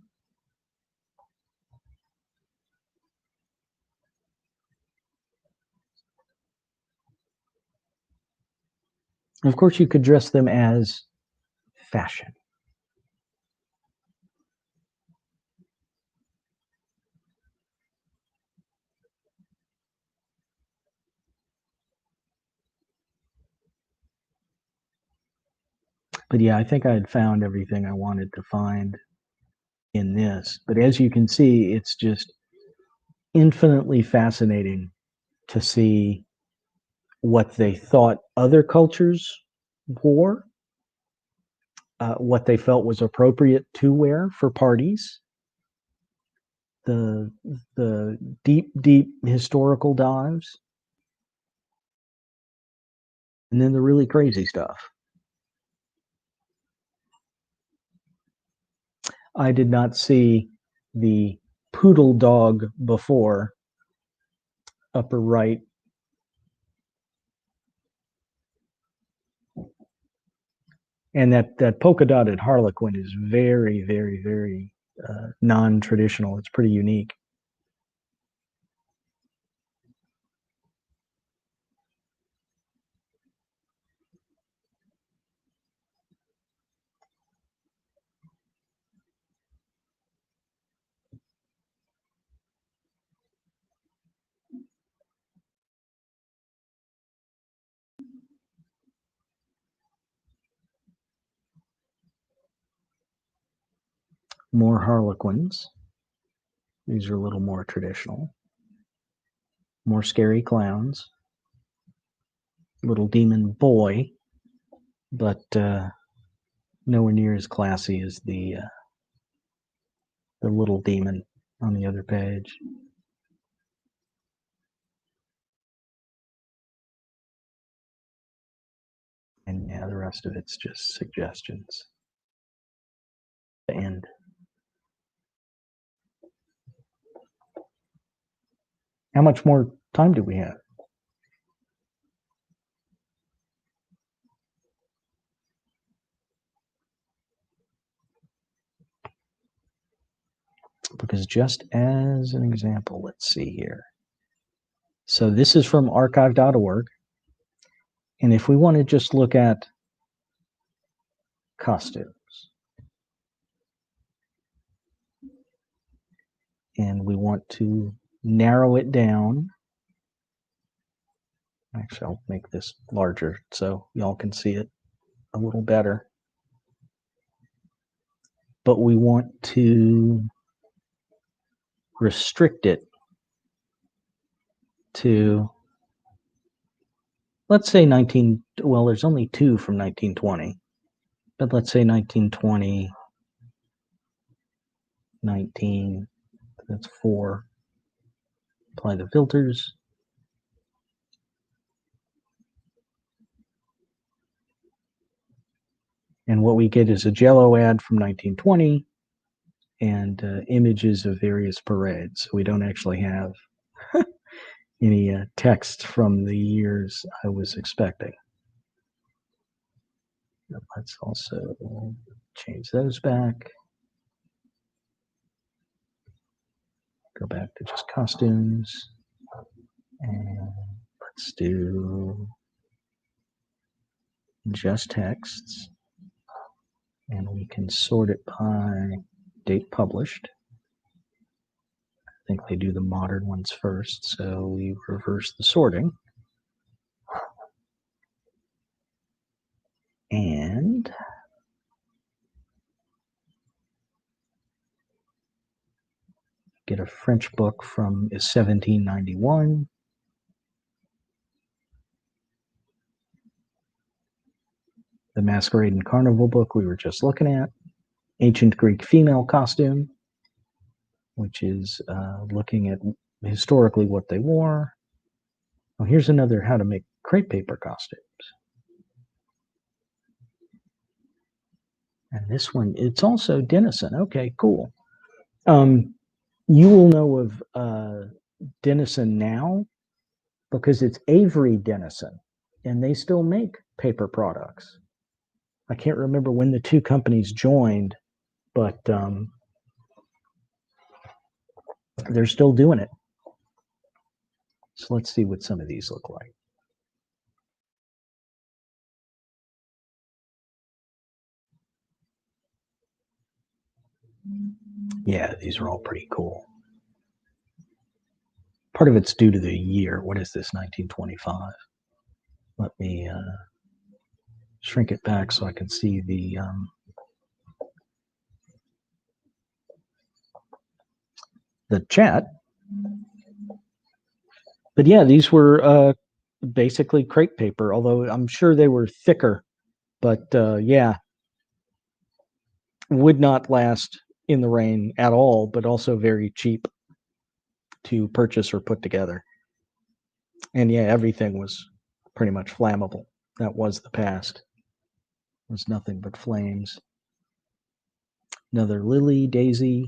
Of course, you could dress them as fashion. But yeah, I think I had found everything I wanted to find in this. But as you can see, it's just infinitely fascinating to see what they thought other cultures wore, what they felt was appropriate to wear for parties, the deep historical dives, and then the really crazy stuff. I did not see the poodle dog before, upper right. And that polka dotted harlequin is very, very, very non-traditional. It's pretty unique. More harlequins. These are a little more traditional. More scary clowns. Little demon boy, but nowhere near as classy as the little demon on the other page. And yeah, the rest of it's just suggestions. The end. How much more time do we have? Because just as an example, let's see here. So this is from archive.org. And if we want to just look at costumes, and we want to narrow it down. Actually, I'll make this larger so y'all can see it a little better. But we want to restrict it to, let's say well, there's only 2 from 1920, but let's say 1920, 19, that's 4. Apply the filters. And what we get is a Jell-O ad from 1920 and images of various parades. We don't actually have any text from the years I was expecting. Let's also change those back. Go back to just costumes. And let's do just texts. And we can sort it by date published. I think they do the modern ones first, so we reverse the sorting. And get a French book from 1791. The Masquerade and Carnival book we were just looking at. Ancient Greek female costume, which is looking at historically what they wore. Oh, here's another how to make crepe paper costumes. And this one, it's also Denison. Okay, cool. You will know of Denison now because it's Avery Denison, and they still make paper products. I can't remember when the 2 companies joined, but they're still doing it. So let's see what some of these look like. Yeah, these are all pretty cool. Part of it's due to the year. What is this, 1925? Let me shrink it back so I can see the chat. But yeah, these were basically crepe paper, although I'm sure they were thicker. But yeah, would not last in the rain at all, but also very cheap to purchase or put together. And yeah, everything was pretty much flammable. That was the past. It was nothing but flames. Another lily, daisy,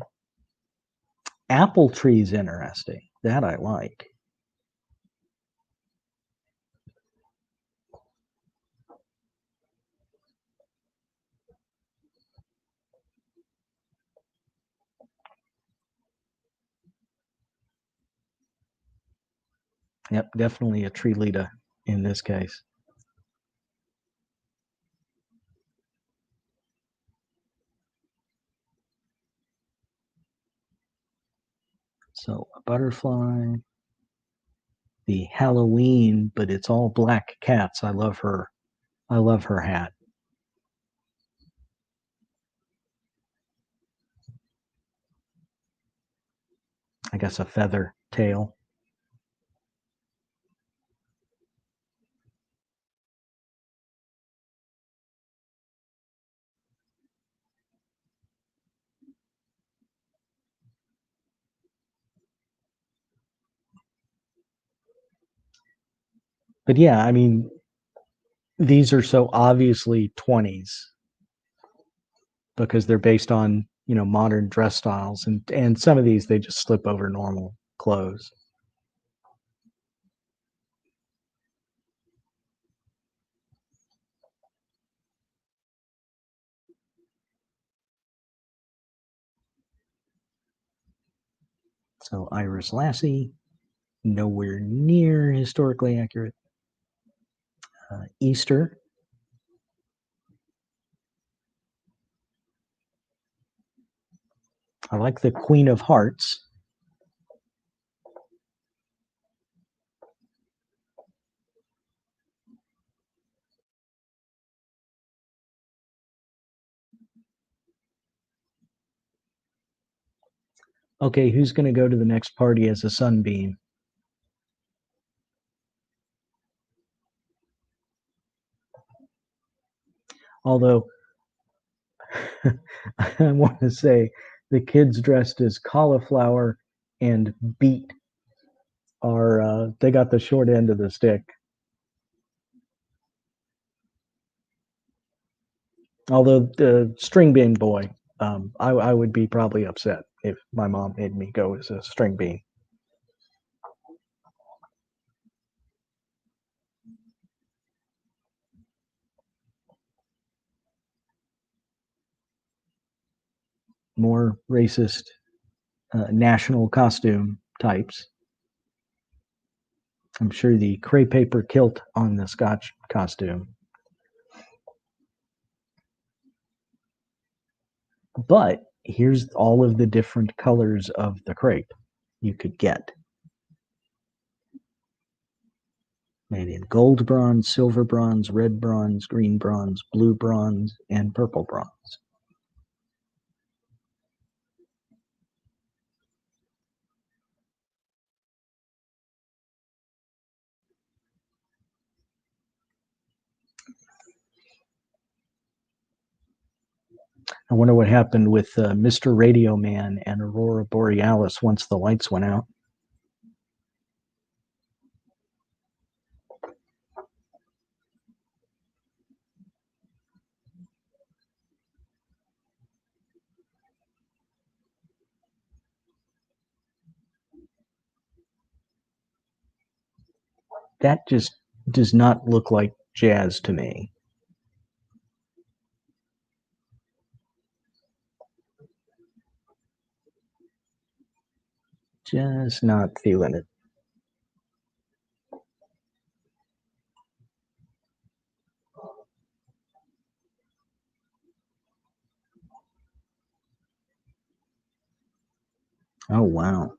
Apple tree's interesting. That I like. Yep, definitely a tree leader in this case. So a butterfly, the Halloween, but it's all black cats. I love her. I love her hat. I guess a feather tail. But yeah, I mean, these are so obviously 20s because they're based on, modern dress styles, and some of these they just slip over normal clothes. So Iris Lassie, nowhere near historically accurate. Easter, I like the Queen of Hearts. Okay, who's going to go to the next party as a sunbeam? Although I want to say the kids dressed as cauliflower and beet are they got the short end of the stick. Although the string bean boy, I would be probably upset if my mom made me go as a string bean. More racist national costume types. I'm sure the crepe paper kilt on the Scotch costume. But here's all of the different colors of the crepe you could get. Made in gold bronze, silver bronze, red bronze, green bronze, blue bronze, and purple bronze. I wonder what happened with Mr. Radio Man and Aurora Borealis once the lights went out. That just does not look like jazz to me. Just not feeling it. Oh, wow.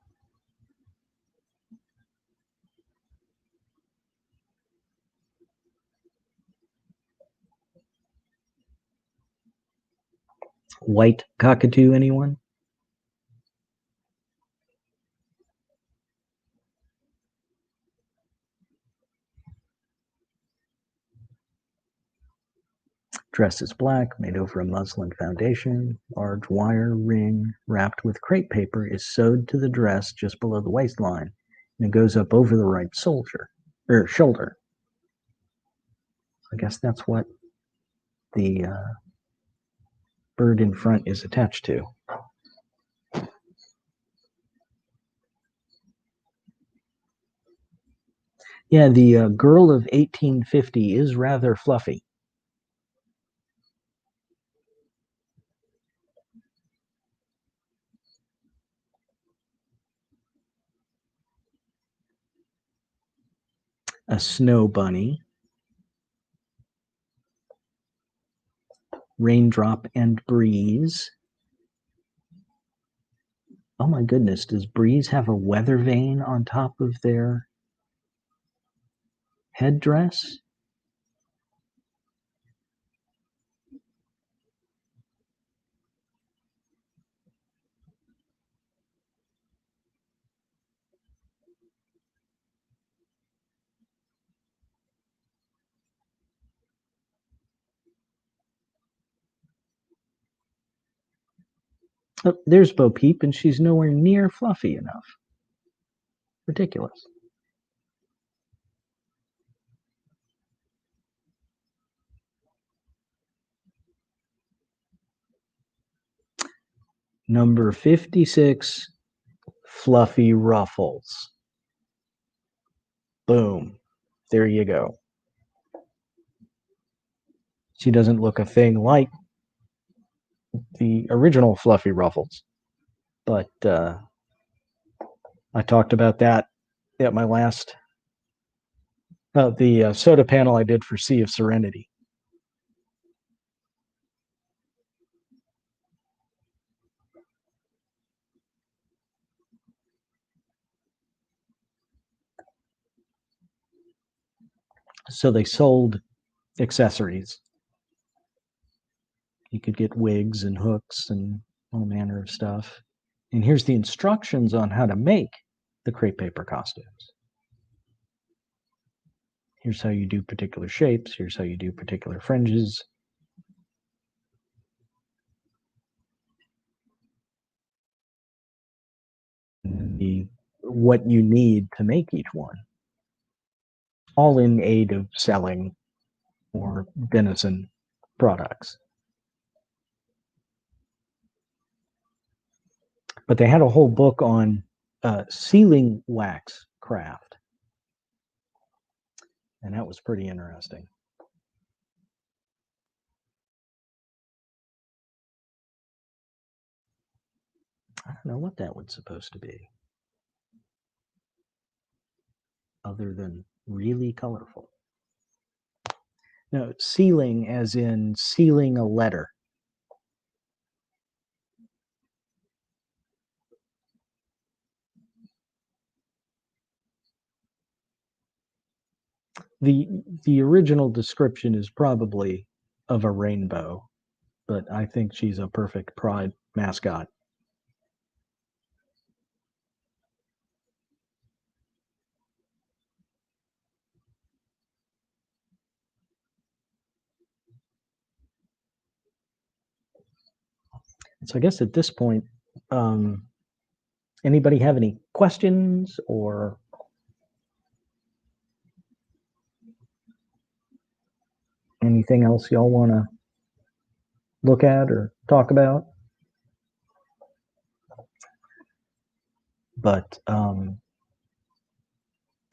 White cockatoo, anyone? Dress is black, made over a muslin foundation. Large wire ring wrapped with crepe paper is sewed to the dress just below the waistline, and it goes up over the right shoulder. I guess that's what the bird in front is attached to. Yeah, the girl of 1850 is rather fluffy. A snow bunny, raindrop and breeze. Oh my goodness, does Breeze have a weather vane on top of their headdress? Oh, there's Bo Peep, and she's nowhere near fluffy enough. Ridiculous. Number 56, Fluffy Ruffles. Boom. There you go. She doesn't look a thing like the original Fluffy Ruffles, but I talked about that at my last the soda panel I did for Sea of Serenity. So they sold accessories. You could get wigs and hooks and all manner of stuff. And here's the instructions on how to make the crepe paper costumes. Here's how you do particular shapes. Here's how you do particular fringes. The, what you need to make each one, all in aid of selling more Denizen products. But they had a whole book on sealing wax craft, and that was pretty interesting. I don't know what that was supposed to be, other than really colorful. No, sealing as in sealing a letter. The original description is probably of a rainbow, but I think she's a perfect pride mascot. So I guess at this point, um, anybody have any questions or anything else y'all want to look at or talk about? But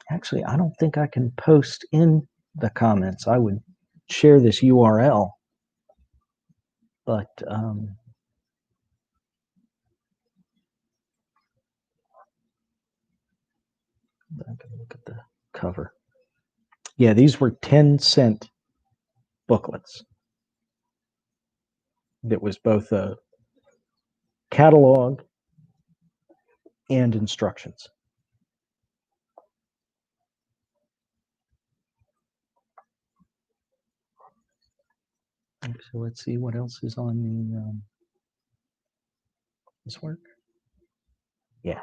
actually, I don't think I can post in the comments. I would share this URL, but I can look at the cover. Yeah, these were 10-cent booklets. That was both a catalog and instructions. So let's see what else is on the this work. Yeah.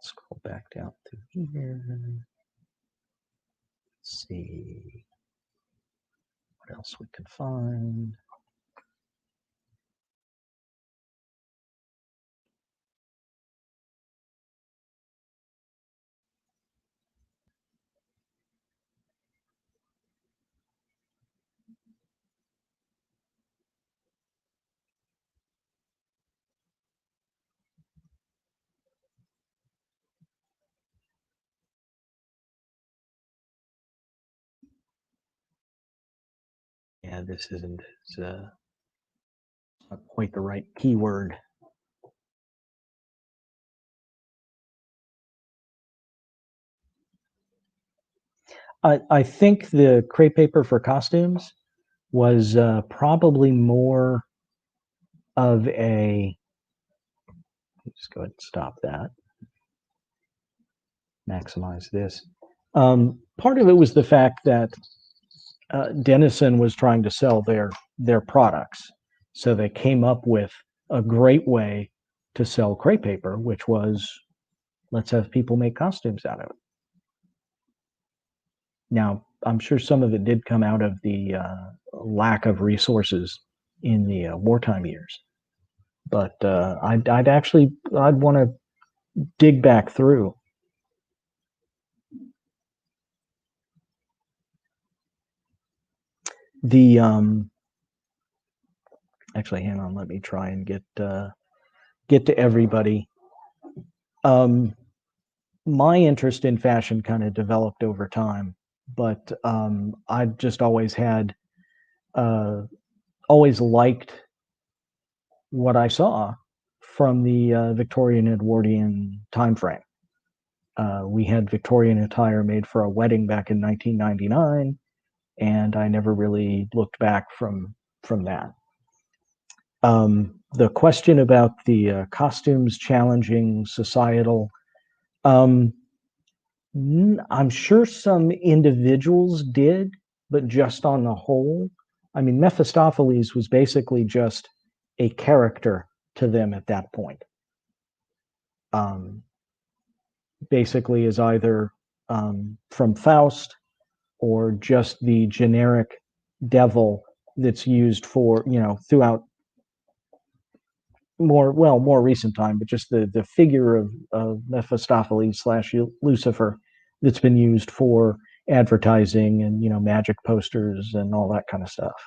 Scroll back down to here. Let's see what else we can find. Yeah, this isn't not quite the right keyword. I think the crepe paper for costumes was probably more of a. Let's go ahead and stop that. Maximize this. Part of it was the fact that Denison was trying to sell their products, so they came up with a great way to sell crepe paper, which was let's have people make costumes out of it. Now, I'm sure some of it did come out of the lack of resources in the wartime years, but I'd want to dig back through. The actually, hang on, let me try and get to everybody. My interest in fashion kind of developed over time, but I've just always had always liked what I saw from the Victorian Edwardian time frame. We had Victorian attire made for a wedding back in 1999, and I never really looked back from that. The question about the costumes challenging societal, I'm sure some individuals did, but just on the whole, I mean, Mephistopheles was basically just a character to them at that point. Basically, is either from Faust or just the generic devil that's used for, throughout more recent time, but just the figure of Mephistopheles slash Lucifer that's been used for advertising and magic posters and all that kind of stuff.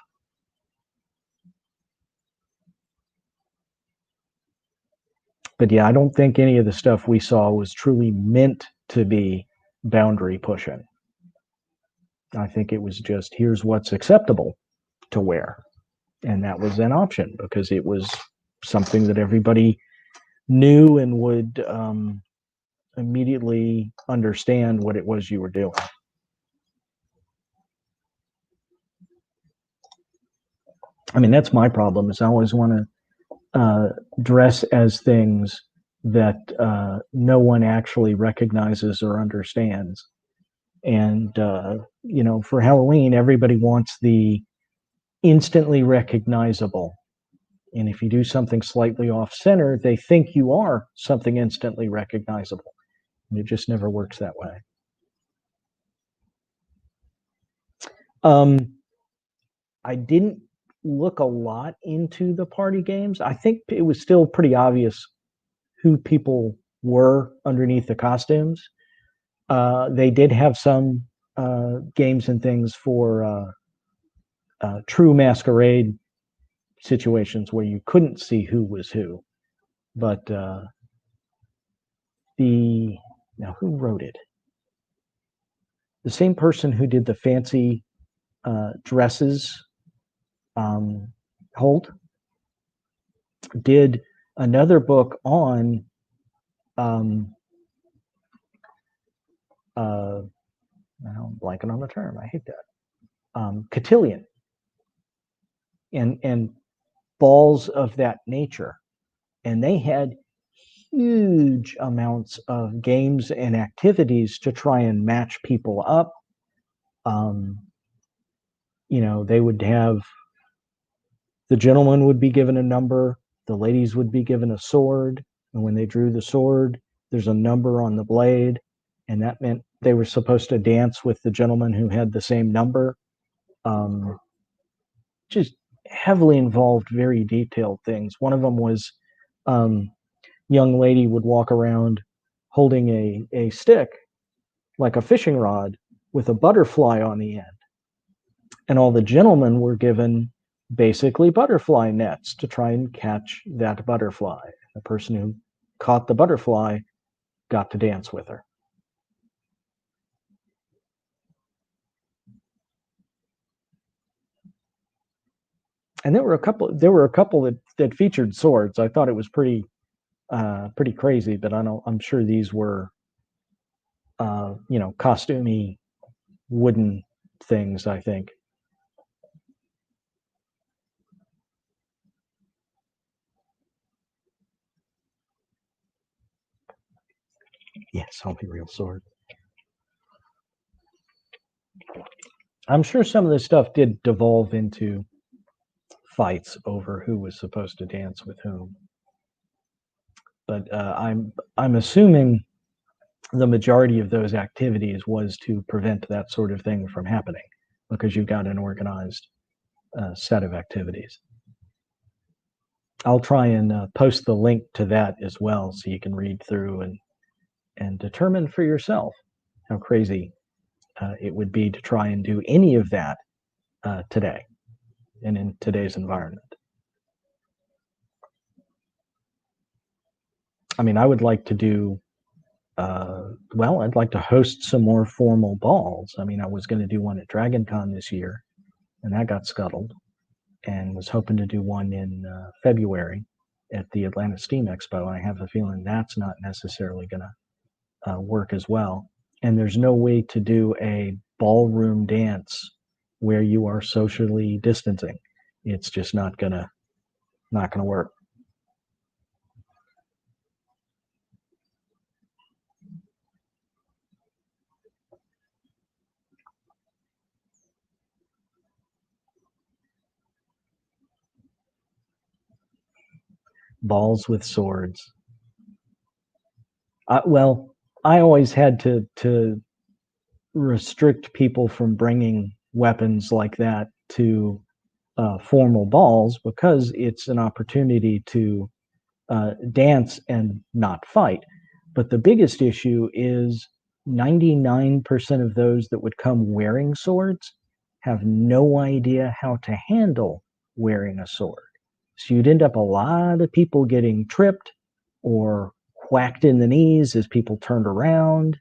But yeah, I don't think any of the stuff we saw was truly meant to be boundary pushing. I think it was just here's what's acceptable to wear, and that was an option because it was something that everybody knew and would immediately understand what it was you were doing. I mean, that's my problem is I always want to dress as things that no one actually recognizes or understands. And, for Halloween, everybody wants the instantly recognizable. And if you do something slightly off center, they think you are something instantly recognizable. And it just never works that way. I didn't look a lot into the party games. I think it was still pretty obvious who people were underneath the costumes. They did have some games and things for true masquerade situations where you couldn't see who was who. But now who wrote it? The same person who did the fancy dresses, Holt, did another book on I'm blanking on the term. I hate that. Cotillion and balls of that nature. And they had huge amounts of games and activities to try and match people up. They would have the gentleman would be given a number, the ladies would be given a sword, and when they drew the sword, there's a number on the blade, and that meant they were supposed to dance with the gentleman who had the same number. Just heavily involved, very detailed things. One of them was young lady would walk around holding a stick like a fishing rod with a butterfly on the end. And all the gentlemen were given basically butterfly nets to try and catch that butterfly. The person who caught the butterfly got to dance with her. And there were a couple that featured swords. I thought it was pretty crazy, but I'm sure these were costumey wooden things, I think. Yes, only real sword. I'm sure some of this stuff did devolve into fights over who was supposed to dance with whom. But I'm assuming the majority of those activities was to prevent that sort of thing from happening because you've got an organized set of activities. I'll try and post the link to that as well so you can read through and determine for yourself how crazy it would be to try and do any of that today and in today's environment. I mean, I would like to do, I'd like to host some more formal balls. I mean, I was going to do one at Dragon Con this year, and that got scuttled, and was hoping to do one in February at the Atlanta Steam Expo. And I have a feeling that's not necessarily going to work as well. And there's no way to do a ballroom dance where you are socially distancing. It's just not gonna work. Balls with swords. Well, I always had to restrict people from bringing weapons like that to formal balls because it's an opportunity to dance and not fight. But the biggest issue is 99% of those that would come wearing swords have no idea how to handle wearing a sword. So you'd end up a lot of people getting tripped or whacked in the knees as people turned around.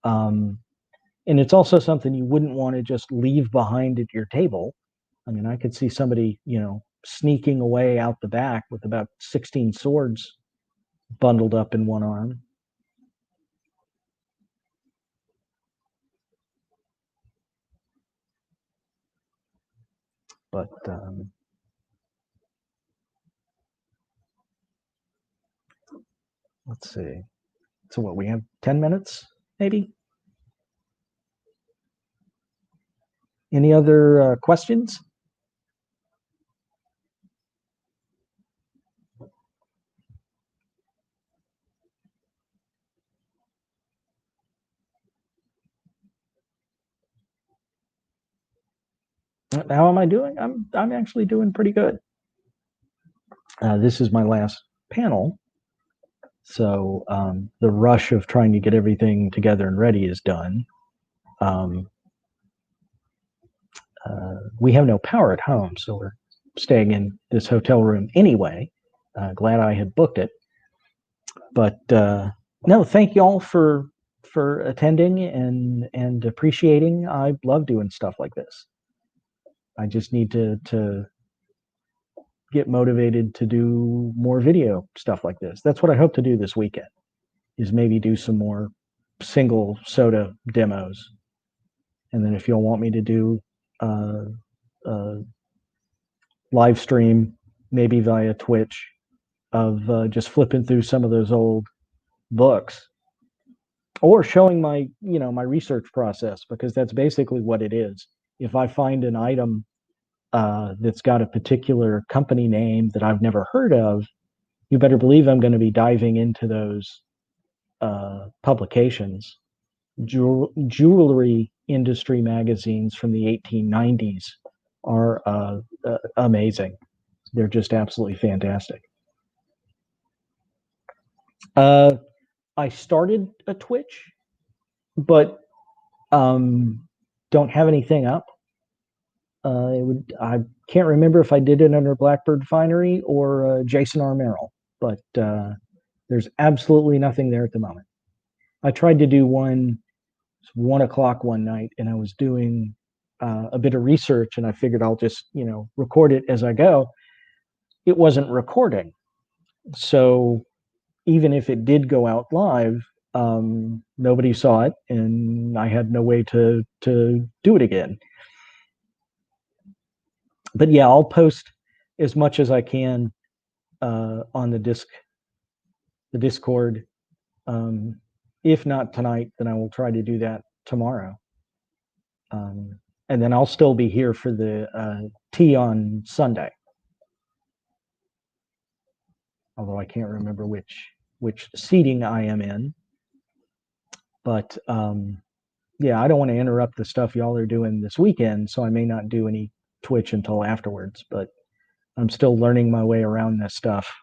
Um, and it's also something you wouldn't want to just leave behind at your table. I mean, I could see somebody, sneaking away out the back with about 16 swords bundled up in one arm. But let's see. So what we have 10 minutes, maybe? Any other questions? How am I doing? I'm actually doing pretty good. This is my last panel, so the rush of trying to get everything together and ready is done. Um, we have no power at home, so we're staying in this hotel room anyway. Glad I had booked it, but no, thank you all for attending and appreciating. I love doing stuff like this. I just need to get motivated to do more video stuff like this. That's what I hope to do this weekend. Is maybe do some more single soda demos, and then if you'll want me to do uh, uh, live stream, maybe via Twitch, of just flipping through some of those old books or showing my research process, because that's basically what it is. If I find an item that's got a particular company name that I've never heard of, you better believe I'm going to be diving into those publications. Jewelry industry magazines from the 1890s are amazing. They're just absolutely fantastic. Uh, I started a Twitch, but don't have anything up. I can't remember if I did it under Blackbird Finery or Jason R. Merrill, but there's absolutely nothing there at the moment. I tried to do one 1 o'clock one night, and I was doing a bit of research, and I figured I'll just record it as I go. It wasn't recording, so even if it did go out live, nobody saw it, and I had no way to do it again. But yeah, I'll post as much as I can on the Discord. If not tonight, then I will try to do that tomorrow. And then I'll still be here for the tea on Sunday. Although I can't remember which seating I am in. But yeah, I don't want to interrupt the stuff y'all are doing this weekend, so I may not do any Twitch until afterwards. But I'm still learning my way around this stuff.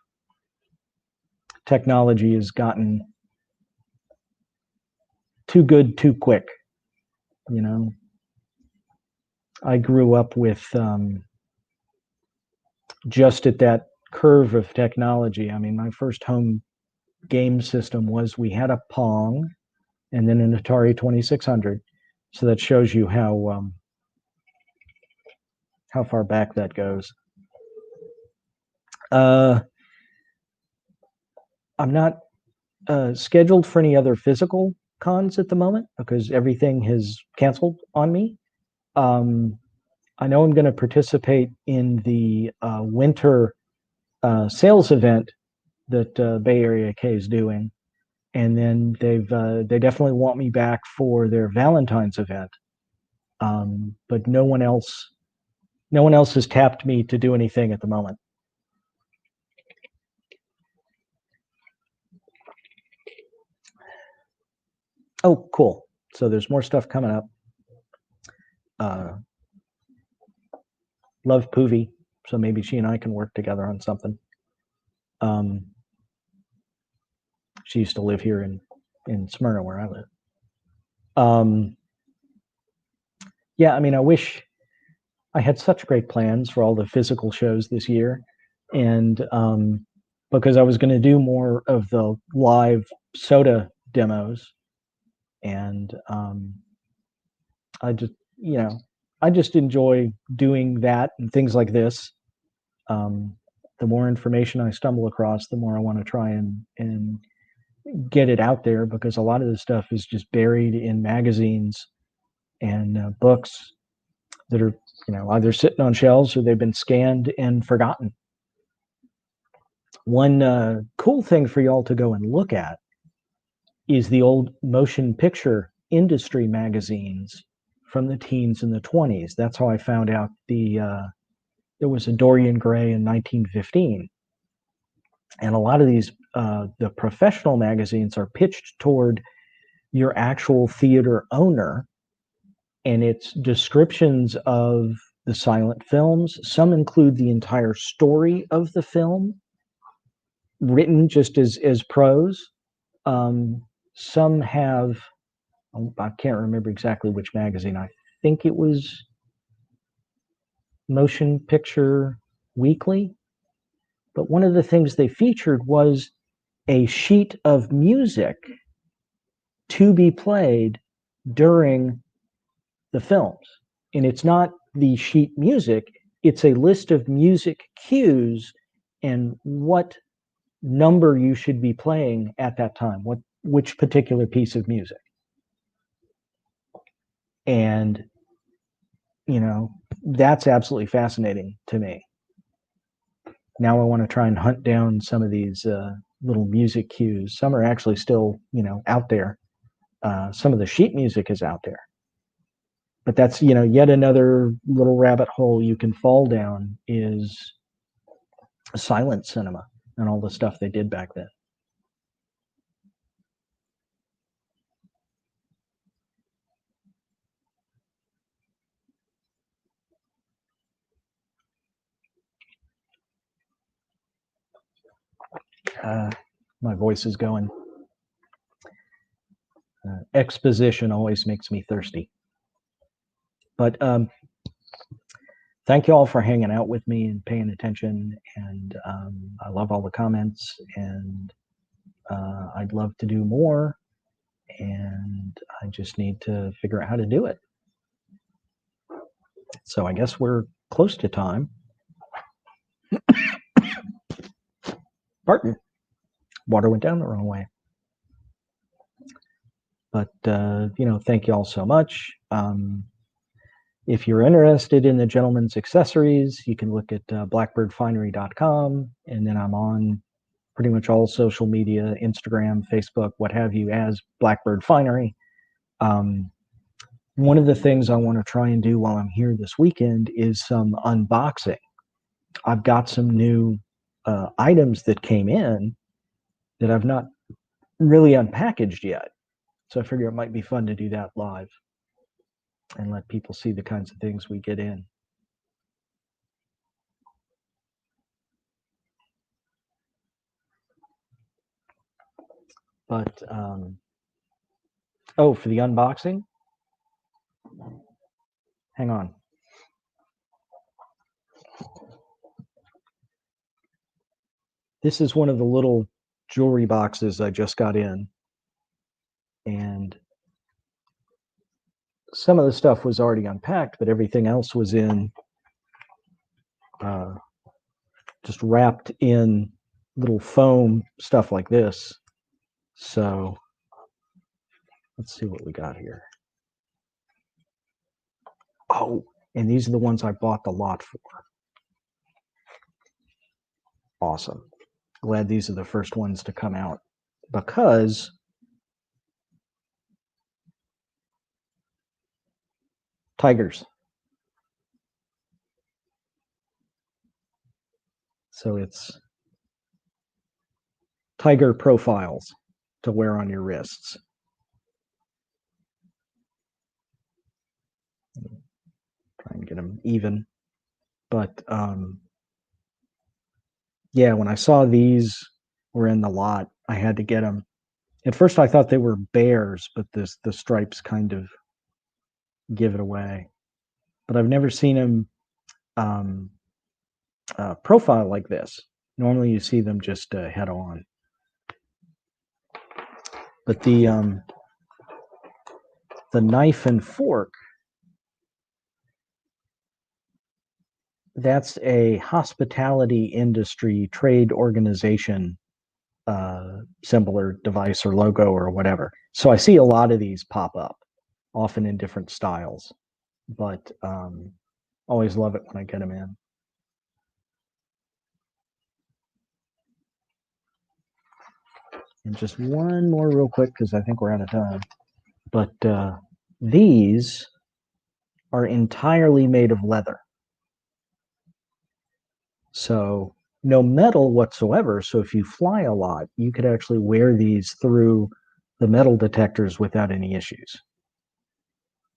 Technology has gotten too good too quick. I grew up with just at that curve of technology. I mean, my first home game system we had a Pong and then an Atari 2600. So that shows you how far back that goes. I'm not scheduled for any other physical cons at the moment because everything has canceled on me. I know I'm going to participate in the winter sales event that Bay Area Kei is doing, and then they definitely want me back for their Valentine's event. But no one else has tapped me to do anything at the moment. Oh, cool. So there's more stuff coming up. Love Poovy, so maybe she and I can work together on something. She used to live here in Smyrna, where I live. Yeah, I mean, I wish I had such great plans for all the physical shows this year, and because I was going to do more of the live soda demos, and I just enjoy doing that and things like this. The more information I stumble across, the more I want to try and get it out there, because a lot of this stuff is just buried in magazines and books that are either sitting on shelves or they've been scanned and forgotten. One cool thing for y'all to go and look at is the old motion picture industry magazines from the teens and the 20s. That's how I found out there was a Dorian Gray in 1915. And a lot of these, the professional magazines are pitched toward your actual theater owner, and it's descriptions of the silent films. Some include the entire story of the film, written just as prose. Some have, I can't remember exactly which magazine. I think it was Motion Picture Weekly. But one of the things they featured was a sheet of music to be played during the films. And it's not the sheet music, it's a list of music cues and what number you should be playing at that time, which particular piece of music. And that's absolutely fascinating to me. Now I want to try and hunt down some of these little music cues. Some are actually still out there. Some of the sheet music is out there, but that's yet another little rabbit hole you can fall down, is silent cinema and all the stuff they did back then. My voice is going. Exposition always makes me thirsty. But thank you all for hanging out with me and paying attention. And I love all the comments, and I'd love to do more. And I just need to figure out how to do it. So I guess we're close to time. Barton, water went down the wrong way. But, thank you all so much. If you're interested in the gentleman's accessories, you can look at blackbirdfinery.com, and then I'm on pretty much all social media, Instagram, Facebook, what have you, as Blackbird Finery. One of the things I want to try and do while I'm here this weekend is some unboxing. I've got some new items that came in that I've not really unpackaged yet. So I figure it might be fun to do that live and let people see the kinds of things we get in. But, for the unboxing? Hang on. This is one of the little jewelry boxes I just got in. And some of the stuff was already unpacked, but everything else was in just wrapped in little foam stuff like this. So let's see what we got here. Oh, and these are the ones I bought the lot for. Awesome. Glad these are the first ones to come out, because tigers. So it's tiger profiles to wear on your wrists. Try and get them even. But yeah, when I saw these were in the lot, I had to get them. At first I thought they were bears, but the stripes kind of give it away. But I've never seen them profile like this. Normally you see them just head on. But the knife and fork, that's a hospitality industry trade organization symbol or device or logo or whatever. So I see a lot of these pop up, often in different styles, but always love it when I get them in. And just one more real quick, because I think we're out of time. But these are entirely made of leather. So no metal whatsoever. So if you fly a lot, you could actually wear these through the metal detectors without any issues.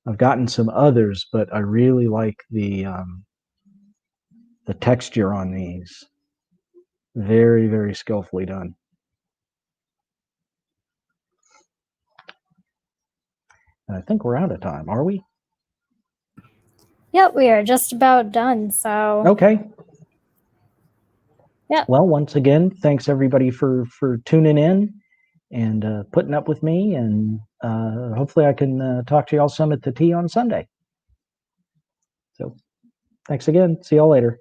I've gotten some others, but I really like the texture on these. Very, very skillfully done. And I think we're out of time, are we? Yep, we are just about done, so. Okay. Yeah. Well, once again, thanks everybody for tuning in and putting up with me, and hopefully I can talk to y'all some at the tea on Sunday. So thanks again. See y'all later.